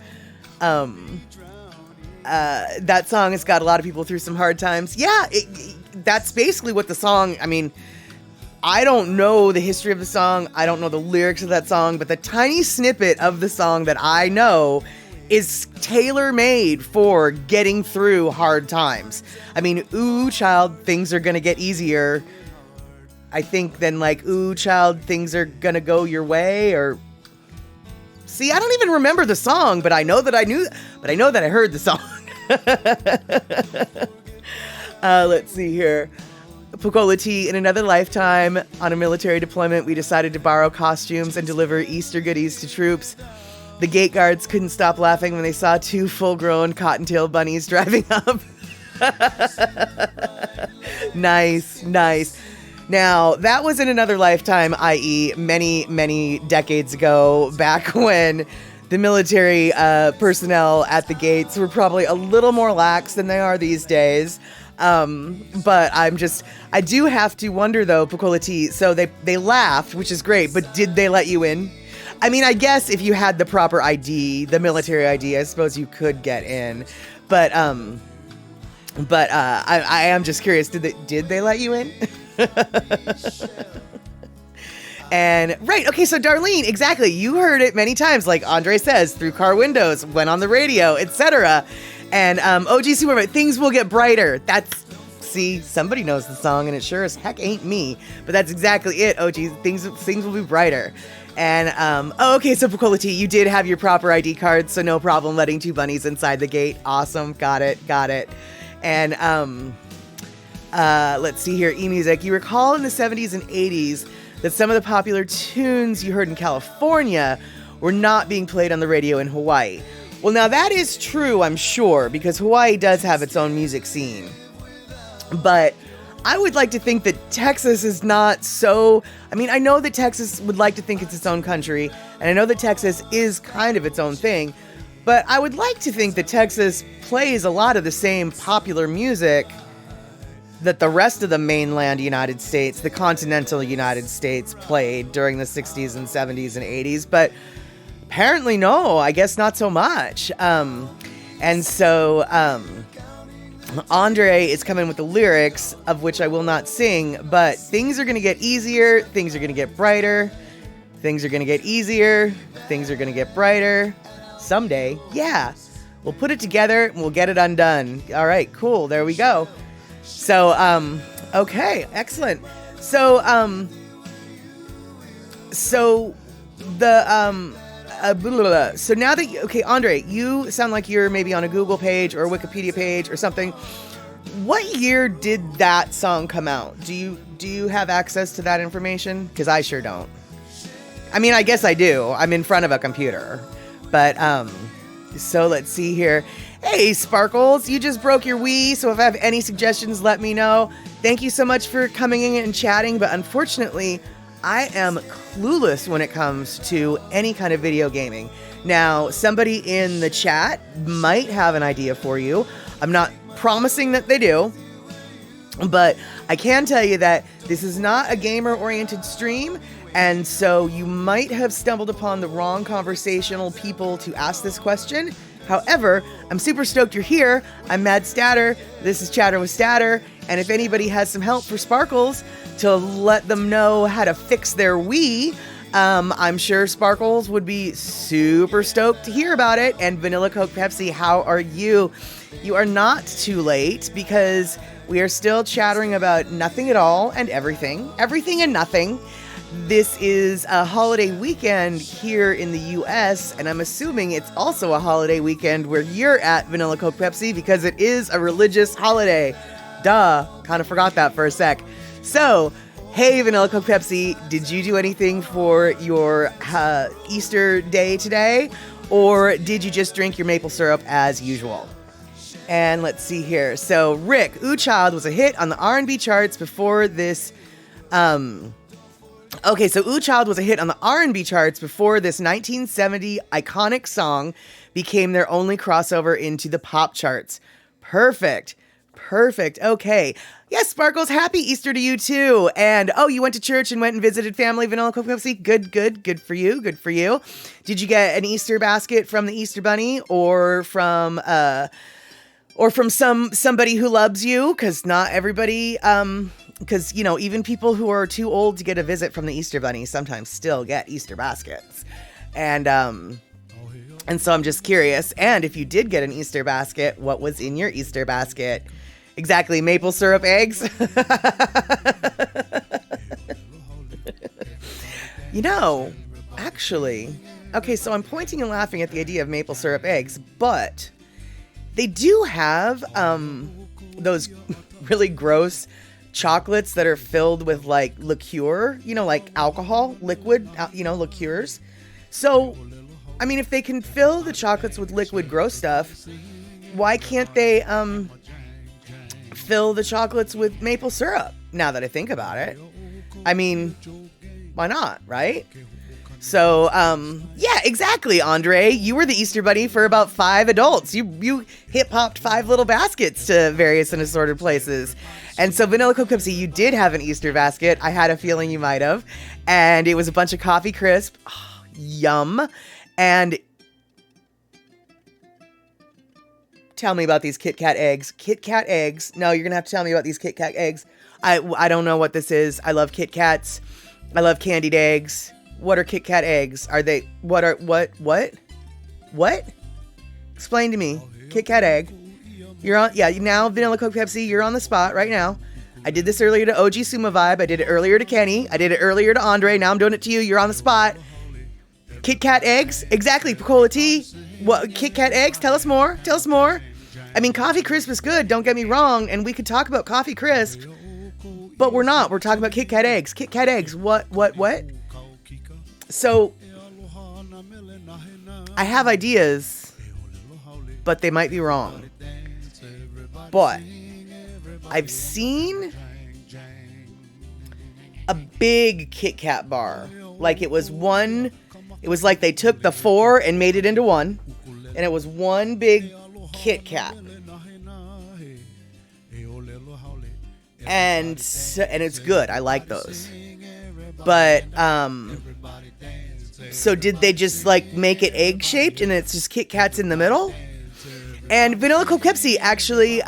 That song has got a lot of people through some hard times. Yeah, that's basically what the song, I mean, I don't know the history of the song. I don't know the lyrics of that song, but the tiny snippet of the song that I know is tailor-made for getting through hard times. I mean, ooh, child, things are gonna get easier. I think then like, ooh, child, things are gonna go your way, or... See, I don't even remember the song, but I know that I heard the song. Let's see here. Pukola T, in another lifetime, on a military deployment, we decided to borrow costumes and deliver Easter goodies to troops. The gate guards couldn't stop laughing when they saw 2 full-grown cottontail bunnies driving up. Nice. Now, that was in another lifetime, i.e. many, many decades ago, back when the military personnel at the gates were probably a little more lax than they are these days. But I do have to wonder though, Pukola T, so they laughed, which is great, but did they let you in? I mean, I guess if you had the proper ID, the military ID, I suppose you could get in. But I am just curious, did they let you in? And right, okay, so Darlene, exactly, you heard it many times, like Andre says, through car windows, went on the radio, etc. And OG Superman, things will get brighter. See, somebody knows the song, and it sure as heck ain't me. But that's exactly it, OG. Things will be brighter. And okay, so Pukola T, you did have your proper ID card, so no problem letting 2 bunnies inside the gate. Awesome, got it. And let's see here, eMusic. You recall in the 70s and 80s that some of the popular tunes you heard in California were not being played on the radio in Hawaii. Well, now that is true, I'm sure, because Hawaii does have its own music scene. But I would like to think that Texas is not so... I mean, I know that Texas would like to think it's its own country, and I know that Texas is kind of its own thing, but I would like to think that Texas plays a lot of the same popular music that the rest of the mainland United States, the continental United States, played during the 60s and 70s and 80s, but apparently no, I guess not so much. And so Andre is coming with the lyrics, of which I will not sing, but things are going to get easier, things are going to get brighter, things are going to get easier, things are going to get brighter. Someday, yeah. We'll put it together and we'll get it undone. All right, cool. There we go. So, okay, excellent. So so now that, okay, Andre, you sound like you're maybe on a Google page or a Wikipedia page or something. What year did that song come out? Do you have access to that information? Because I sure don't. I mean, I guess I do. I'm in front of a computer. But, so let's see here. Hey, Sparkles, you just broke your Wii, so if I have any suggestions, let me know. Thank you so much for coming in and chatting, but unfortunately, I am clueless when it comes to any kind of video gaming. Now, somebody in the chat might have an idea for you. I'm not promising that they do, but I can tell you that this is not a gamer-oriented stream, and so you might have stumbled upon the wrong conversational people to ask this question. However, I'm super stoked you're here. I'm Mad Statter. This is Chatter with Statter. And if anybody has some help for Sparkles to let them know how to fix their Wii, I'm sure Sparkles would be super stoked to hear about it. And Vanilla Coke Pepsi, how are you? You are not too late because we are still chattering about nothing at all and everything and nothing. This is a holiday weekend here in the US, and I'm assuming it's also a holiday weekend where you're at, Vanilla Coke Pepsi, because it is a religious holiday. Duh, kind of forgot that for a sec. So, hey, Vanilla Coke Pepsi, did you do anything for your Easter day today, or did you just drink your maple syrup as usual? And let's see here. So, Rick, Ooh Child was a hit on the R&B charts before this... Okay, so Ooh Child was a hit on the R&B charts before this 1970 iconic song became their only crossover into the pop charts. Perfect. Okay. Yes, Sparkles, happy Easter to you too. And, oh, you went to church and went and visited family, Vanilla Coke Pepsi? Good for you. Did you get an Easter basket from the Easter Bunny or from somebody who loves you? Because not everybody because, you know, even people who are too old to get a visit from the Easter Bunny sometimes still get Easter baskets. And so I'm just curious. And if you did get an Easter basket, what was in your Easter basket? Exactly, maple syrup eggs. You know, actually, okay, so I'm pointing and laughing at the idea of maple syrup eggs, but they do have those really gross chocolates that are filled with like liqueur, you know, like alcohol, liquid, you know, liqueurs. So, I mean, if they can fill the chocolates with liquid gross stuff, why can't they fill the chocolates with maple syrup? Now that I think about it, I mean, why not, right? So, yeah, exactly, Andre. You were the Easter Bunny for about 5 adults. You hip-hopped 5 little baskets to various and assorted places. And so, Vanilla Coke Pepsi, you did have an Easter basket. I had a feeling you might have. And it was a bunch of coffee crisp. Oh, yum. And tell me about these Kit Kat eggs. Kit Kat eggs. No, you're going to have to tell me about these Kit Kat eggs. I don't know what this is. I love Kit Kats. I love candied eggs. What are Kit Kat eggs? Are they, what? Explain to me. Kit Kat egg. You're on, yeah, now Vanilla Coke Pepsi, you're on the spot right now. I did this earlier to OG Suma Vibe. I did it earlier to Kenny. I did it earlier to Andre. Now I'm doing it to you. You're on the spot. Kit Kat eggs. Exactly. Picola tea. What? Kit Kat eggs. Tell us more. Tell us more. I mean, Coffee Crisp is good. Don't get me wrong. And we could talk about Coffee Crisp, but we're not. We're talking about Kit Kat eggs. Kit Kat eggs. What? So, I have ideas, but they might be wrong. But I've seen a big Kit Kat bar. Like it was like they took the 4 and made it into one. And it was one big Kit Kat. And it's good. I like those. But, so did they just like make it egg shaped and it's just Kit Kats in the middle? And Vanilla Coke Pepsi, actually,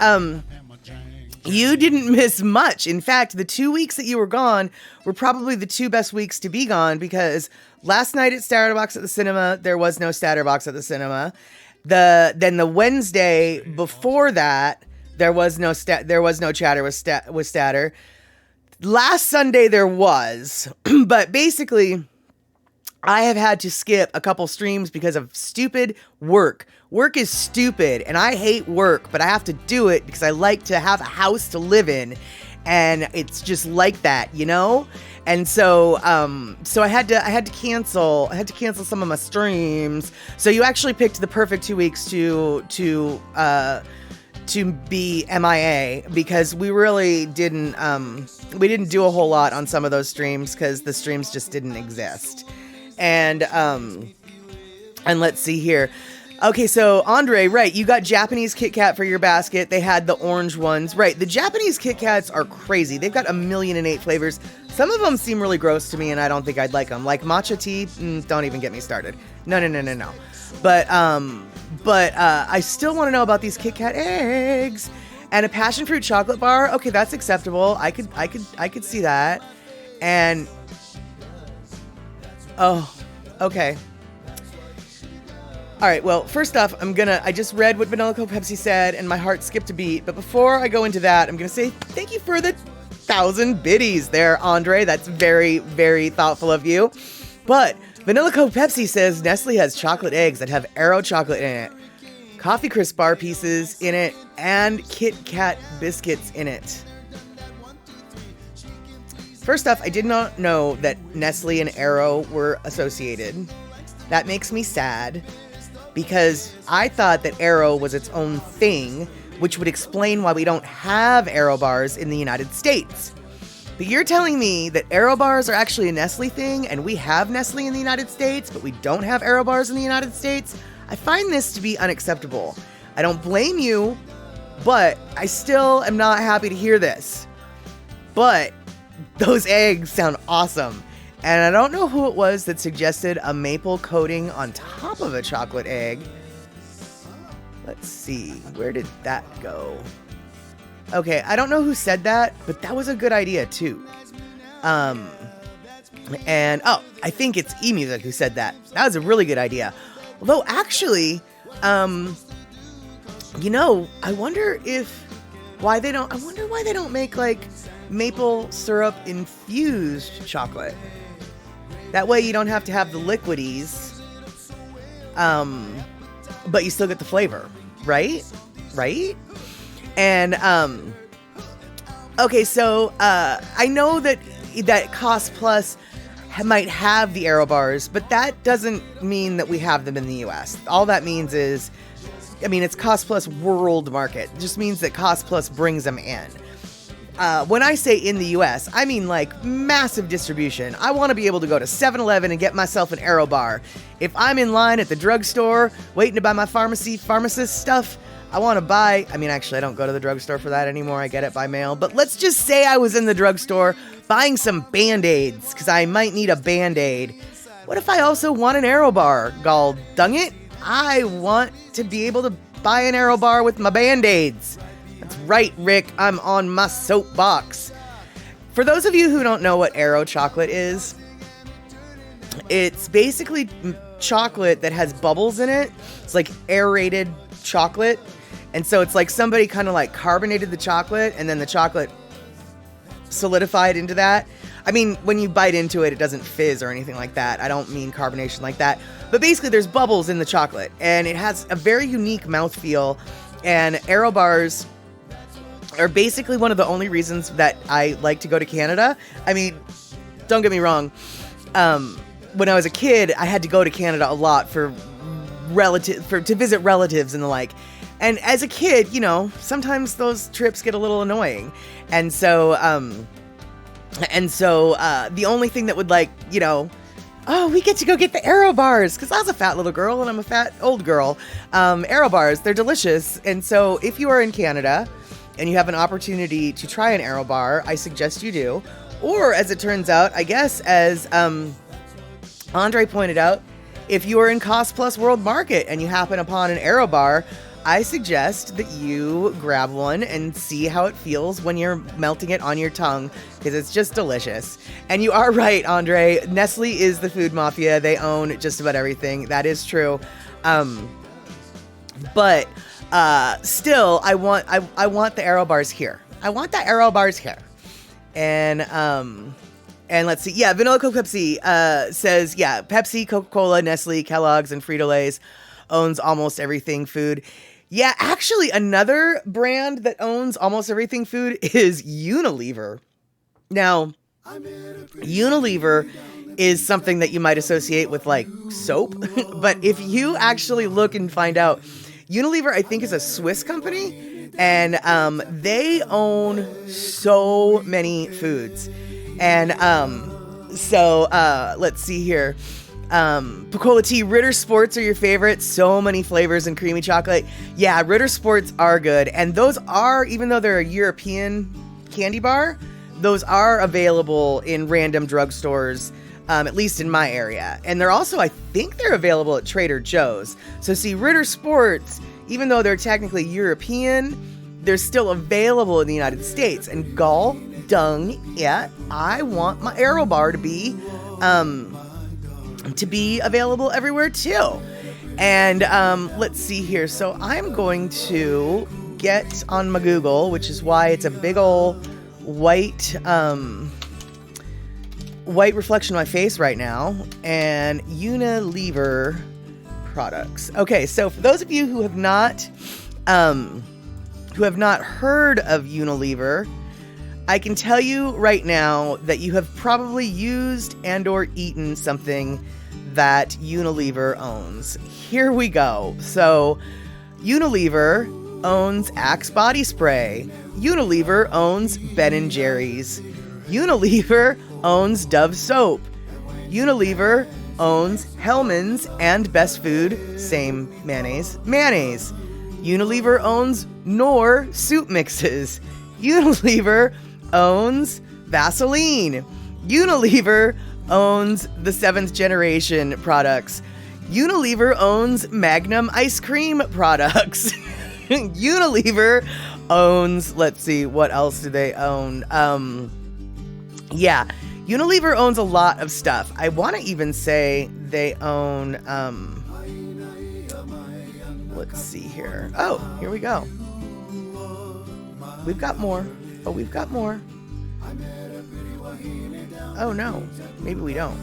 you didn't miss much. In fact, the 2 weeks that you were gone were probably the 2 best weeks to be gone, because last night at Starterbox at the cinema, there was no Starterbox at the cinema. Then the Wednesday before that, there was no chatter with Statter. Last Sunday there was, but basically I have had to skip a couple streams because of stupid work. Work is stupid, and I hate work, but I have to do it because I like to have a house to live in, and it's just like that, you know? And so I had to cancel some of my streams. So you actually picked the perfect 2 weeks to be MIA, because we really didn't do a whole lot on some of those streams because the streams just didn't exist. And let's see here. Okay, so Andre, right, you got Japanese Kit Kat for your basket. They had the orange ones. Right, the Japanese Kit Kats are crazy. They've got 1,000,008 flavors. Some of them seem really gross to me, and I don't think I'd like them. Like matcha tea, don't even get me started. No. But I still want to know about these Kit Kat eggs. And a passion fruit chocolate bar. Okay, that's acceptable. I could see that. And oh, okay. All right, well, first off, I just read what Vanilla Coke Pepsi said, and my heart skipped a beat. But before I go into that, I'm going to say thank you for the 1,000 biddies there, Andre. That's very, very thoughtful of you. But Vanilla Coke Pepsi says Nestle has chocolate eggs that have Aero chocolate in it, Coffee Crisp bar pieces in it, and Kit Kat biscuits in it. First off, I did not know that Nestle and Aero were associated. That makes me sad, because I thought that Aero was its own thing, which would explain why we don't have Aero bars in the United States. But you're telling me that Aero bars are actually a Nestle thing, and we have Nestle in the United States, but we don't have Aero bars in the United States? I find this to be unacceptable. I don't blame you, but I still am not happy to hear this. But those eggs sound awesome. And I don't know who it was that suggested a maple coating on top of a chocolate egg. Let's see, where did that go? Okay, I don't know who said that, but that was a good idea too. And I think it's eMusic who said that. That was a really good idea. Although actually, I wonder why they don't make like maple syrup infused chocolate. That way you don't have to have the liquidies, but you still get the flavor, right? Right? And, okay, so, I know that Cost Plus might have the Aero bars, but that doesn't mean that we have them in the US. All that means is, it's Cost Plus world market. It just means that Cost Plus brings them in. When I say in the US, I mean like massive distribution. I want to be able to go to 7-Eleven and get myself an Aero bar. If I'm in line at the drugstore waiting to buy my pharmacist stuff, I want to buy, actually I don't go to the drugstore for that anymore. I get it by mail. But let's just say I was in the drugstore buying some Band-Aids because I might need a Band-Aid. What if I also want an Aero bar? Gall dang it. I want to be able to buy an Aero bar with my Band-Aids. That's right, Rick. I'm on my soapbox. For those of you who don't know what Aero chocolate is, it's basically chocolate that has bubbles in it. It's like aerated chocolate. And so it's like somebody kind of like carbonated the chocolate and then the chocolate solidified into that. When you bite into it, it doesn't fizz or anything like that. I don't mean carbonation like that. But basically there's bubbles in the chocolate and it has a very unique mouthfeel. And Aero bars are basically one of the only reasons that I like to go to Canada. Don't get me wrong. When I was a kid, I had to go to Canada a lot to visit relatives and the like. And as a kid, sometimes those trips get a little annoying. And so the only thing that would we get to go get the Aero bars because I was a fat little girl and I'm a fat old girl. Aero bars, they're delicious. And so if you are in Canada and you have an opportunity to try an Aero bar, I suggest you do. Or as it turns out, I guess as Andre pointed out, if you are in Cost Plus World Market and you happen upon an Aero bar, I suggest that you grab one and see how it feels when you're melting it on your tongue, because it's just delicious. And you are right, Andre. Nestle is the food mafia. They own just about everything. That is true. But still, I want the Aero bars here. I want the Aero bars here. And let's see. Yeah, Vanilla Coke Pepsi says, yeah, Pepsi, Coca-Cola, Nestle, Kellogg's, and Frito-Lay's owns almost everything food. Yeah, actually, another brand that owns almost everything food is Unilever. Now, Unilever is something that you might associate with like soap, but if you actually look and find out, Unilever, I think, is a Swiss company, and they own so many foods. And so let's see here. Picola Tea, Ritter Sports are your favorite. So many flavors and creamy chocolate. Yeah, Ritter Sports are good. And those are, even though they're a European candy bar, those are available in random drugstores, at least in my area. And they're also, I think they're available at Trader Joe's. So see, Ritter Sports, even though they're technically European, they're still available in the United States. And gall dung, yeah, I want my Aero bar to be available everywhere too. And let's see here. So I'm going to get on my Google, which is why it's a big old white reflection of my face right now. And Unilever products. Okay, so for those of you who have not heard of Unilever, I can tell you right now that you have probably used and or eaten something that Unilever owns. Here we go. So Unilever owns Axe body spray. Unilever owns Ben & Jerry's. Unilever owns Dove soap. Unilever owns Hellmann's and Best Food, same mayonnaise. Unilever owns Knorr soup mixes. Unilever owns Vaseline. Unilever owns the 7th generation products. Unilever owns Magnum ice cream products. Unilever owns, let's see, what else do they own? Yeah, Unilever owns a lot of stuff. I want to even say they own, let's see here. Oh, here we go. We've got more. Oh, we've got more. Oh, no. Maybe we don't.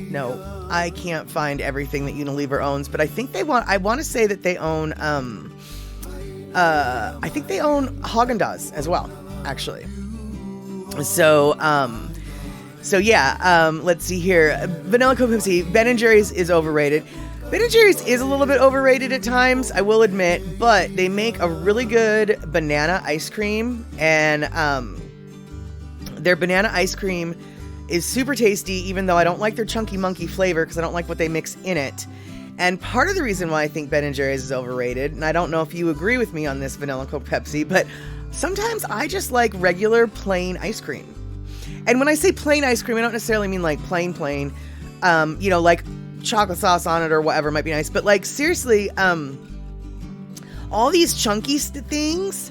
No, I can't find everything that Unilever owns, but I think I want to say that they own, I think they own Haagen-Dazs as well, actually. So yeah, let's see here. Vanilla Coke Pepsi, Ben & Jerry's is overrated. Ben & Jerry's is a little bit overrated at times, I will admit, but they make a really good banana ice cream, and their banana ice cream is super tasty, even though I don't like their chunky monkey flavor because I don't like what they mix in it. And part of the reason why I think Ben & Jerry's is overrated, and I don't know if you agree with me on this, Vanilla Coke Pepsi, but sometimes I just like regular plain ice cream. And when I say plain ice cream, I don't necessarily mean like plain, like chocolate sauce on it or whatever might be nice. But like seriously, all these chunky things,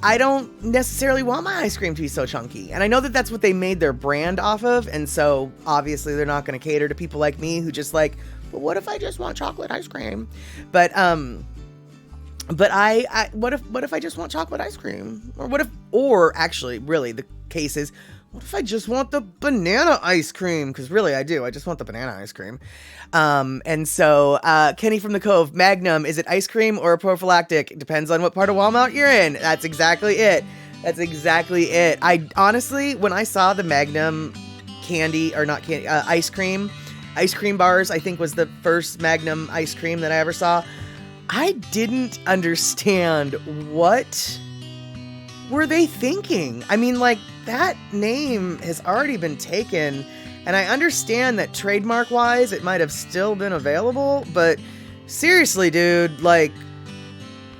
I don't necessarily want my ice cream to be so chunky. And I know that that's what they made their brand off of. And so obviously they're not going to cater to people like me who just like, well, what if I just want chocolate ice cream? But I what if I just want chocolate ice cream? Or actually really the case is, what if I just want the banana ice cream? Because really I do. I just want the banana ice cream. And so Kenny from the Cove, Magnum, is it ice cream or a prophylactic? It depends on what part of Walmart you're in. That's exactly it. I honestly, when I saw the Magnum ice cream bars, I think was the first Magnum ice cream that I ever saw. I didn't understand what were they thinking. I mean, like, that name has already been taken, and I understand that trademark-wise it might have still been available, but seriously, dude, like,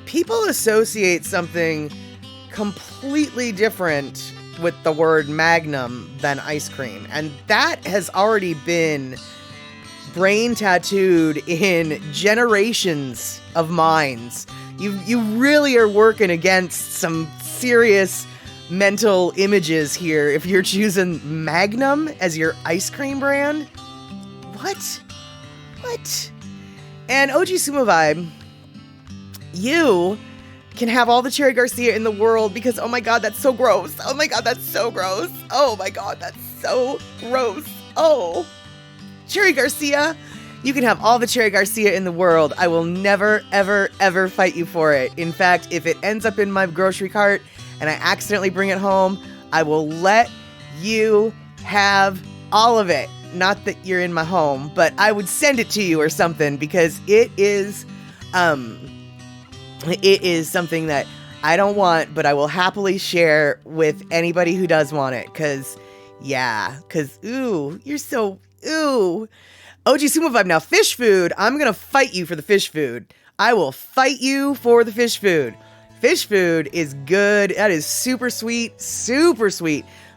people associate something completely different with the word Magnum than ice cream, and that has already been brain tattooed in generations of minds. You really are working against some serious mental images here if you're choosing Magnum as your ice cream brand. What? And OG Sumo Vibe, you can have all the Cherry Garcia in the world because, oh my god, that's so gross. Oh my god, that's so gross. Oh my god, that's so gross. Oh, Cherry Garcia, you can have all the Cherry Garcia in the world. I will never, ever, ever fight you for it. In fact, if it ends up in my grocery cart and I accidentally bring it home, I will let you have all of it. Not that you're in my home, but I would send it to you or something because it is something that I don't want, but I will happily share with anybody who does want it. Ooh, you're so, ooh. OG Sumo Vibe. Now, fish food. I'm going to fight you for the fish food. I will fight you for the fish food. Fish food is good. That is super sweet.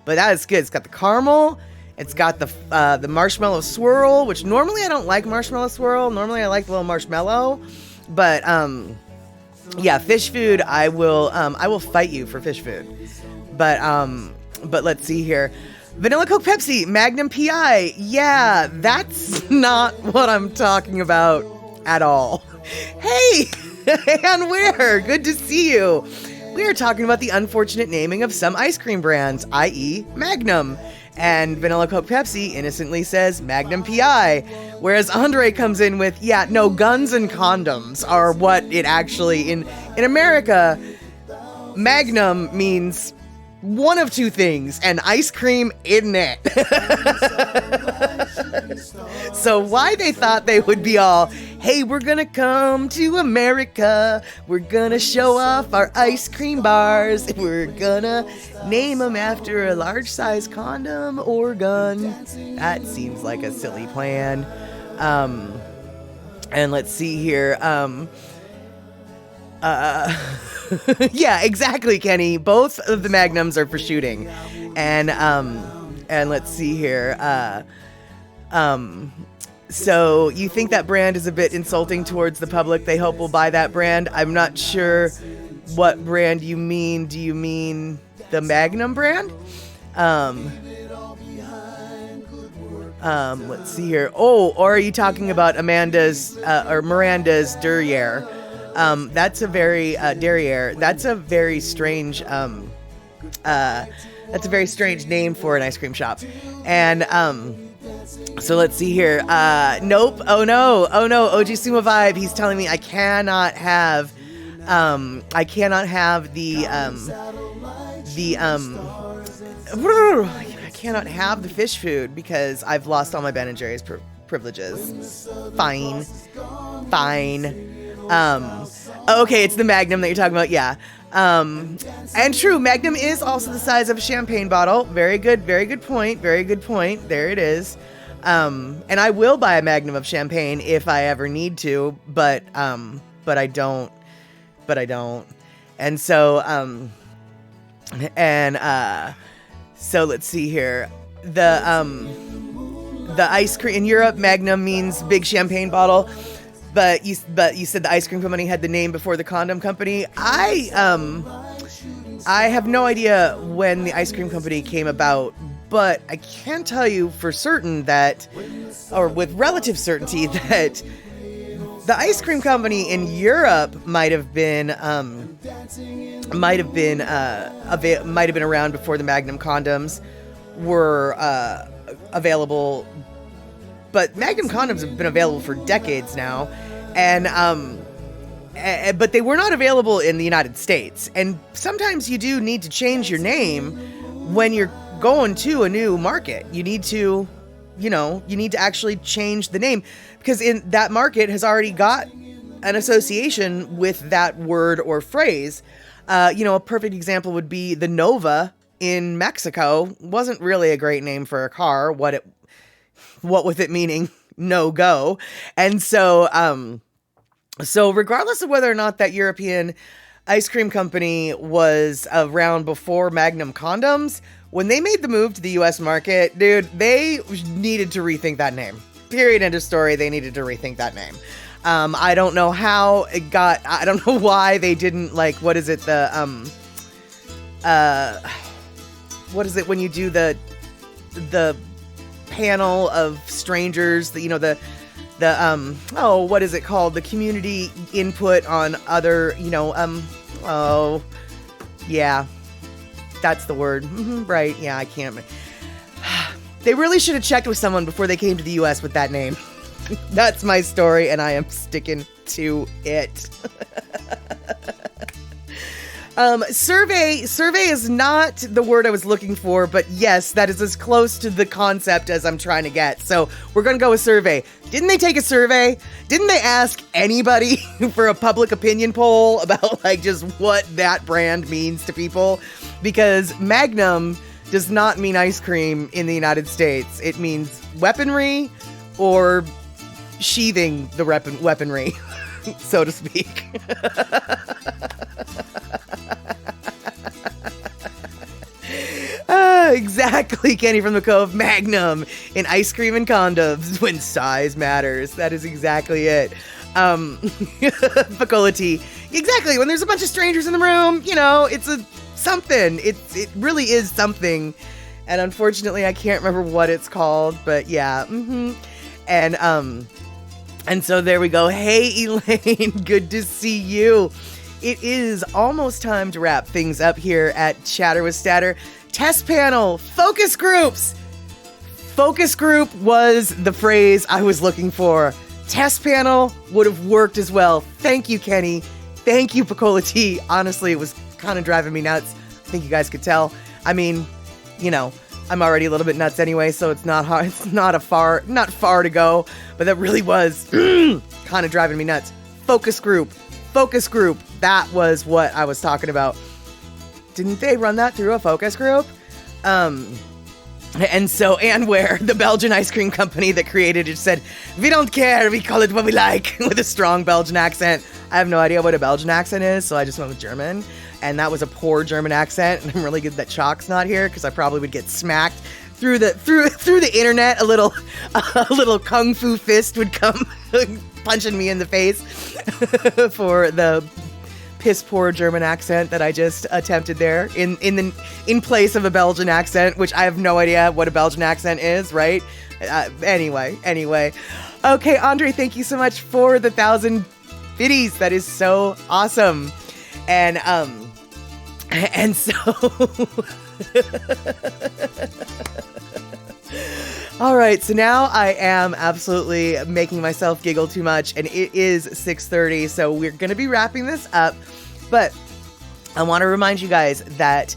But that is good. It's got the caramel. It's got the marshmallow swirl, which normally I don't like marshmallow swirl. Normally I like the little marshmallow. But, yeah, fish food. I will fight you for fish food. But let's see here. Vanilla Coke Pepsi, Magnum PI. Yeah, that's not what I'm talking about at all. Hey, and where? Good to see you. We are talking about the unfortunate naming of some ice cream brands, i.e. Magnum. And Vanilla Coke Pepsi innocently says Magnum PI. Whereas Andre comes in with, yeah, no, guns and condoms are what it actually, in America, Magnum means one of two things, and ice cream in it. So why they thought they would be all, hey, we're gonna come to America, we're gonna show off our ice cream bars, we're gonna name them after a large size condom or gun. That seems like a silly plan. And let's see here. Yeah, exactly, Kenny. Both of the Magnums are for shooting. And let's see here. So you think that brand is a bit insulting towards the public they hope will buy that brand? I'm not sure what brand you mean. Do you mean the Magnum brand? Let's see here. Oh, or are you talking about Miranda's Derriere? That's a very Derriere. That's a very strange name for an ice cream shop. And so let's see here. Nope. Oh no. OG Sumo Vibe. He's telling me I cannot have I cannot have the fish food because I've lost all my Ben & Jerry's privileges. Fine. Okay, it's the Magnum that you're talking about. Yeah. And true, Magnum is also the size of a champagne bottle. Very good point. There it is. And I will buy a Magnum of champagne if I ever need to, but I don't. And so, so let's see here. The ice cream in Europe, Magnum means big champagne bottle. But you said the ice cream company had the name before the condom company. I have no idea when the ice cream company came about, but I can tell you for certain that, or with relative certainty, that the ice cream company in Europe might have been around before the Magnum condoms were available. But Magnum condoms have been available for decades now, and but they were not available in the United States. And sometimes you do need to change your name when you're going to a new market. You need to actually change the name because in that market has already got an association with that word or phrase. A perfect example would be the Nova in Mexico. Wasn't really a great name for a car. What with it meaning no go. And so regardless of whether or not that European ice cream company was around before Magnum condoms, when they made the move to the US market, dude, they needed to rethink that name. Period, end of story. They needed to rethink that name. I don't know how it got, I don't know why they didn't, what is it, what is it when you do the panel of strangers, what is it called? The community input on other, yeah, that's the word. Right. Yeah, I can't. They really should have checked with someone before they came to the US with that name. That's my story, and I am sticking to it. Survey is not the word I was looking for, but yes, that is as close to the concept as I'm trying to get. So we're going to go with survey. Didn't they take a survey? Didn't they ask anybody for a public opinion poll about just what that brand means to people? Because Magnum does not mean ice cream in the United States. It means weaponry or sheathing the weaponry, so to speak. Exactly, Kenny from the Cove. Magnum in ice cream and condoms when size matters. That is exactly it. Faculty. Exactly. When there's a bunch of strangers in the room, it's something. It really is something. And unfortunately, I can't remember what it's called, but yeah. And so there we go. Hey, Elaine, good to see you. It is almost time to wrap things up here at Chatter with Statter. Test panel, focus groups. Focus group was the phrase I was looking for. Test panel would have worked as well. Thank you, Kenny. Thank you, Picola T. Honestly, it was kind of driving me nuts. I think you guys could tell. I mean, I'm already a little bit nuts anyway, so it's not hard. It's not far to go, but that really was kind of driving me nuts. Focus group. That was what I was talking about. Didn't they run that through a focus group? And where the Belgian ice cream company that created it said, "We don't care, we call it what we like," with a strong Belgian accent. I have no idea what a Belgian accent is, so I just went with German. And that was a poor German accent, and I'm really good that Chalk's not here, because I probably would get smacked through the internet, a little kung fu fist would come punching me in the face for the piss poor German accent that I just attempted there in place of a Belgian accent, which I have no idea what a Belgian accent is, right? Anyway. Okay, Andre, thank you so much for the 1,000 biddies. That is so awesome. And so all right, so now I am absolutely making myself giggle too much, and it is 6:30, so we're going to be wrapping this up. But I want to remind you guys that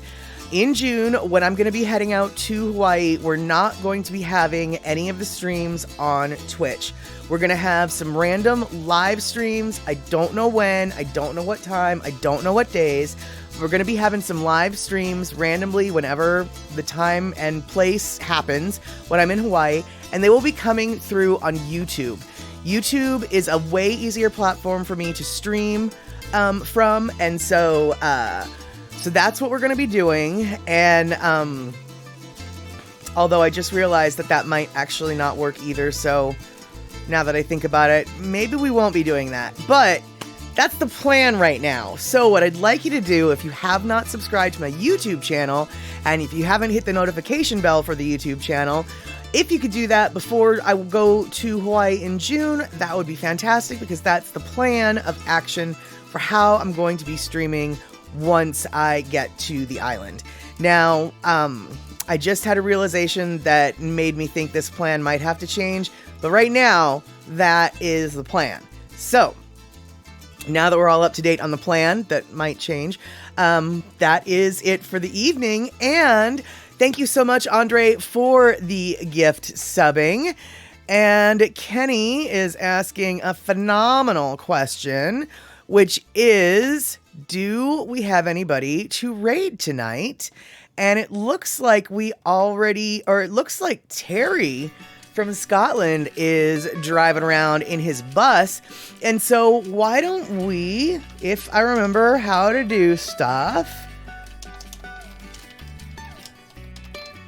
in June, when I'm going to be heading out to Hawaii, we're not going to be having any of the streams on Twitch. We're going to have some random live streams. I don't know when, I don't know what time, I don't know what days. We're going to be having some live streams randomly whenever the time and place happens when I'm in Hawaii, and they will be coming through on YouTube. YouTube is a way easier platform for me to stream from, and so that's what we're going to be doing. And although I just realized that might actually not work either, so now that I think about it, maybe we won't be doing that. But that's the plan right now. So what I'd like you to do, if you have not subscribed to my YouTube channel, and if you haven't hit the notification bell for the YouTube channel, if you could do that before I go to Hawaii in June, that would be fantastic, because that's the plan of action for how I'm going to be streaming once I get to the island. Now, I just had a realization that made me think this plan might have to change, but right now, that is the plan. So, now that we're all up to date on the plan, that might change. That is it for the evening. And thank you so much, Andre, for the gift subbing. And Kenny is asking a phenomenal question, which is, do we have anybody to raid tonight? And it looks like it looks like Terry from Scotland is driving around in his bus. And so why don't we, if I remember how to do stuff,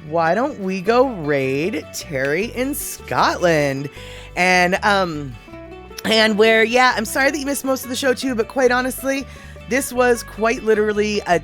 why don't we go raid Terry in Scotland? And where, yeah, I'm sorry that you missed most of the show too, but quite honestly, this was quite literally a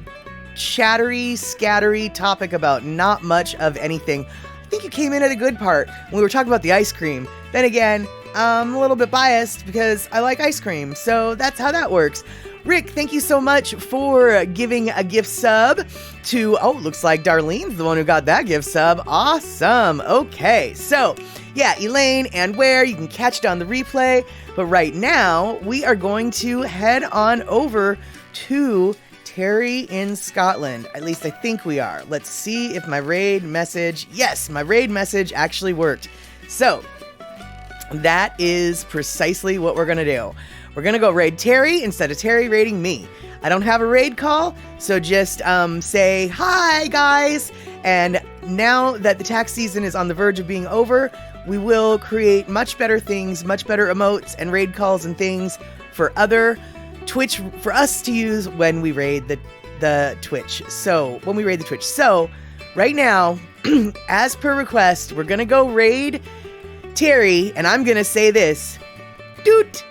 chattery, scattery topic about not much of anything. I think you came in at a good part when we were talking about the ice cream. Then again, I'm a little bit biased because I like ice cream, so that's how that works. Rick, thank you so much for giving a gift sub to, looks like Darlene's the one who got that gift sub. Awesome. Okay, so yeah, Elaine and Where, you can catch it on the replay. But right now, we are going to head on over to Terry in Scotland. At least I think we are. Let's see if my raid message... Yes, my raid message actually worked. So, that is precisely what we're going to do. We're going to go raid Terry instead of Terry raiding me. I don't have a raid call, so just say, hi, guys. And now that the tax season is on the verge of being over, we will create much better things, much better emotes and raid calls and things for other Twitch, for us to use when we raid the Twitch. So, right now, as per request, we're gonna go raid Terry, and I'm gonna say this. Doot!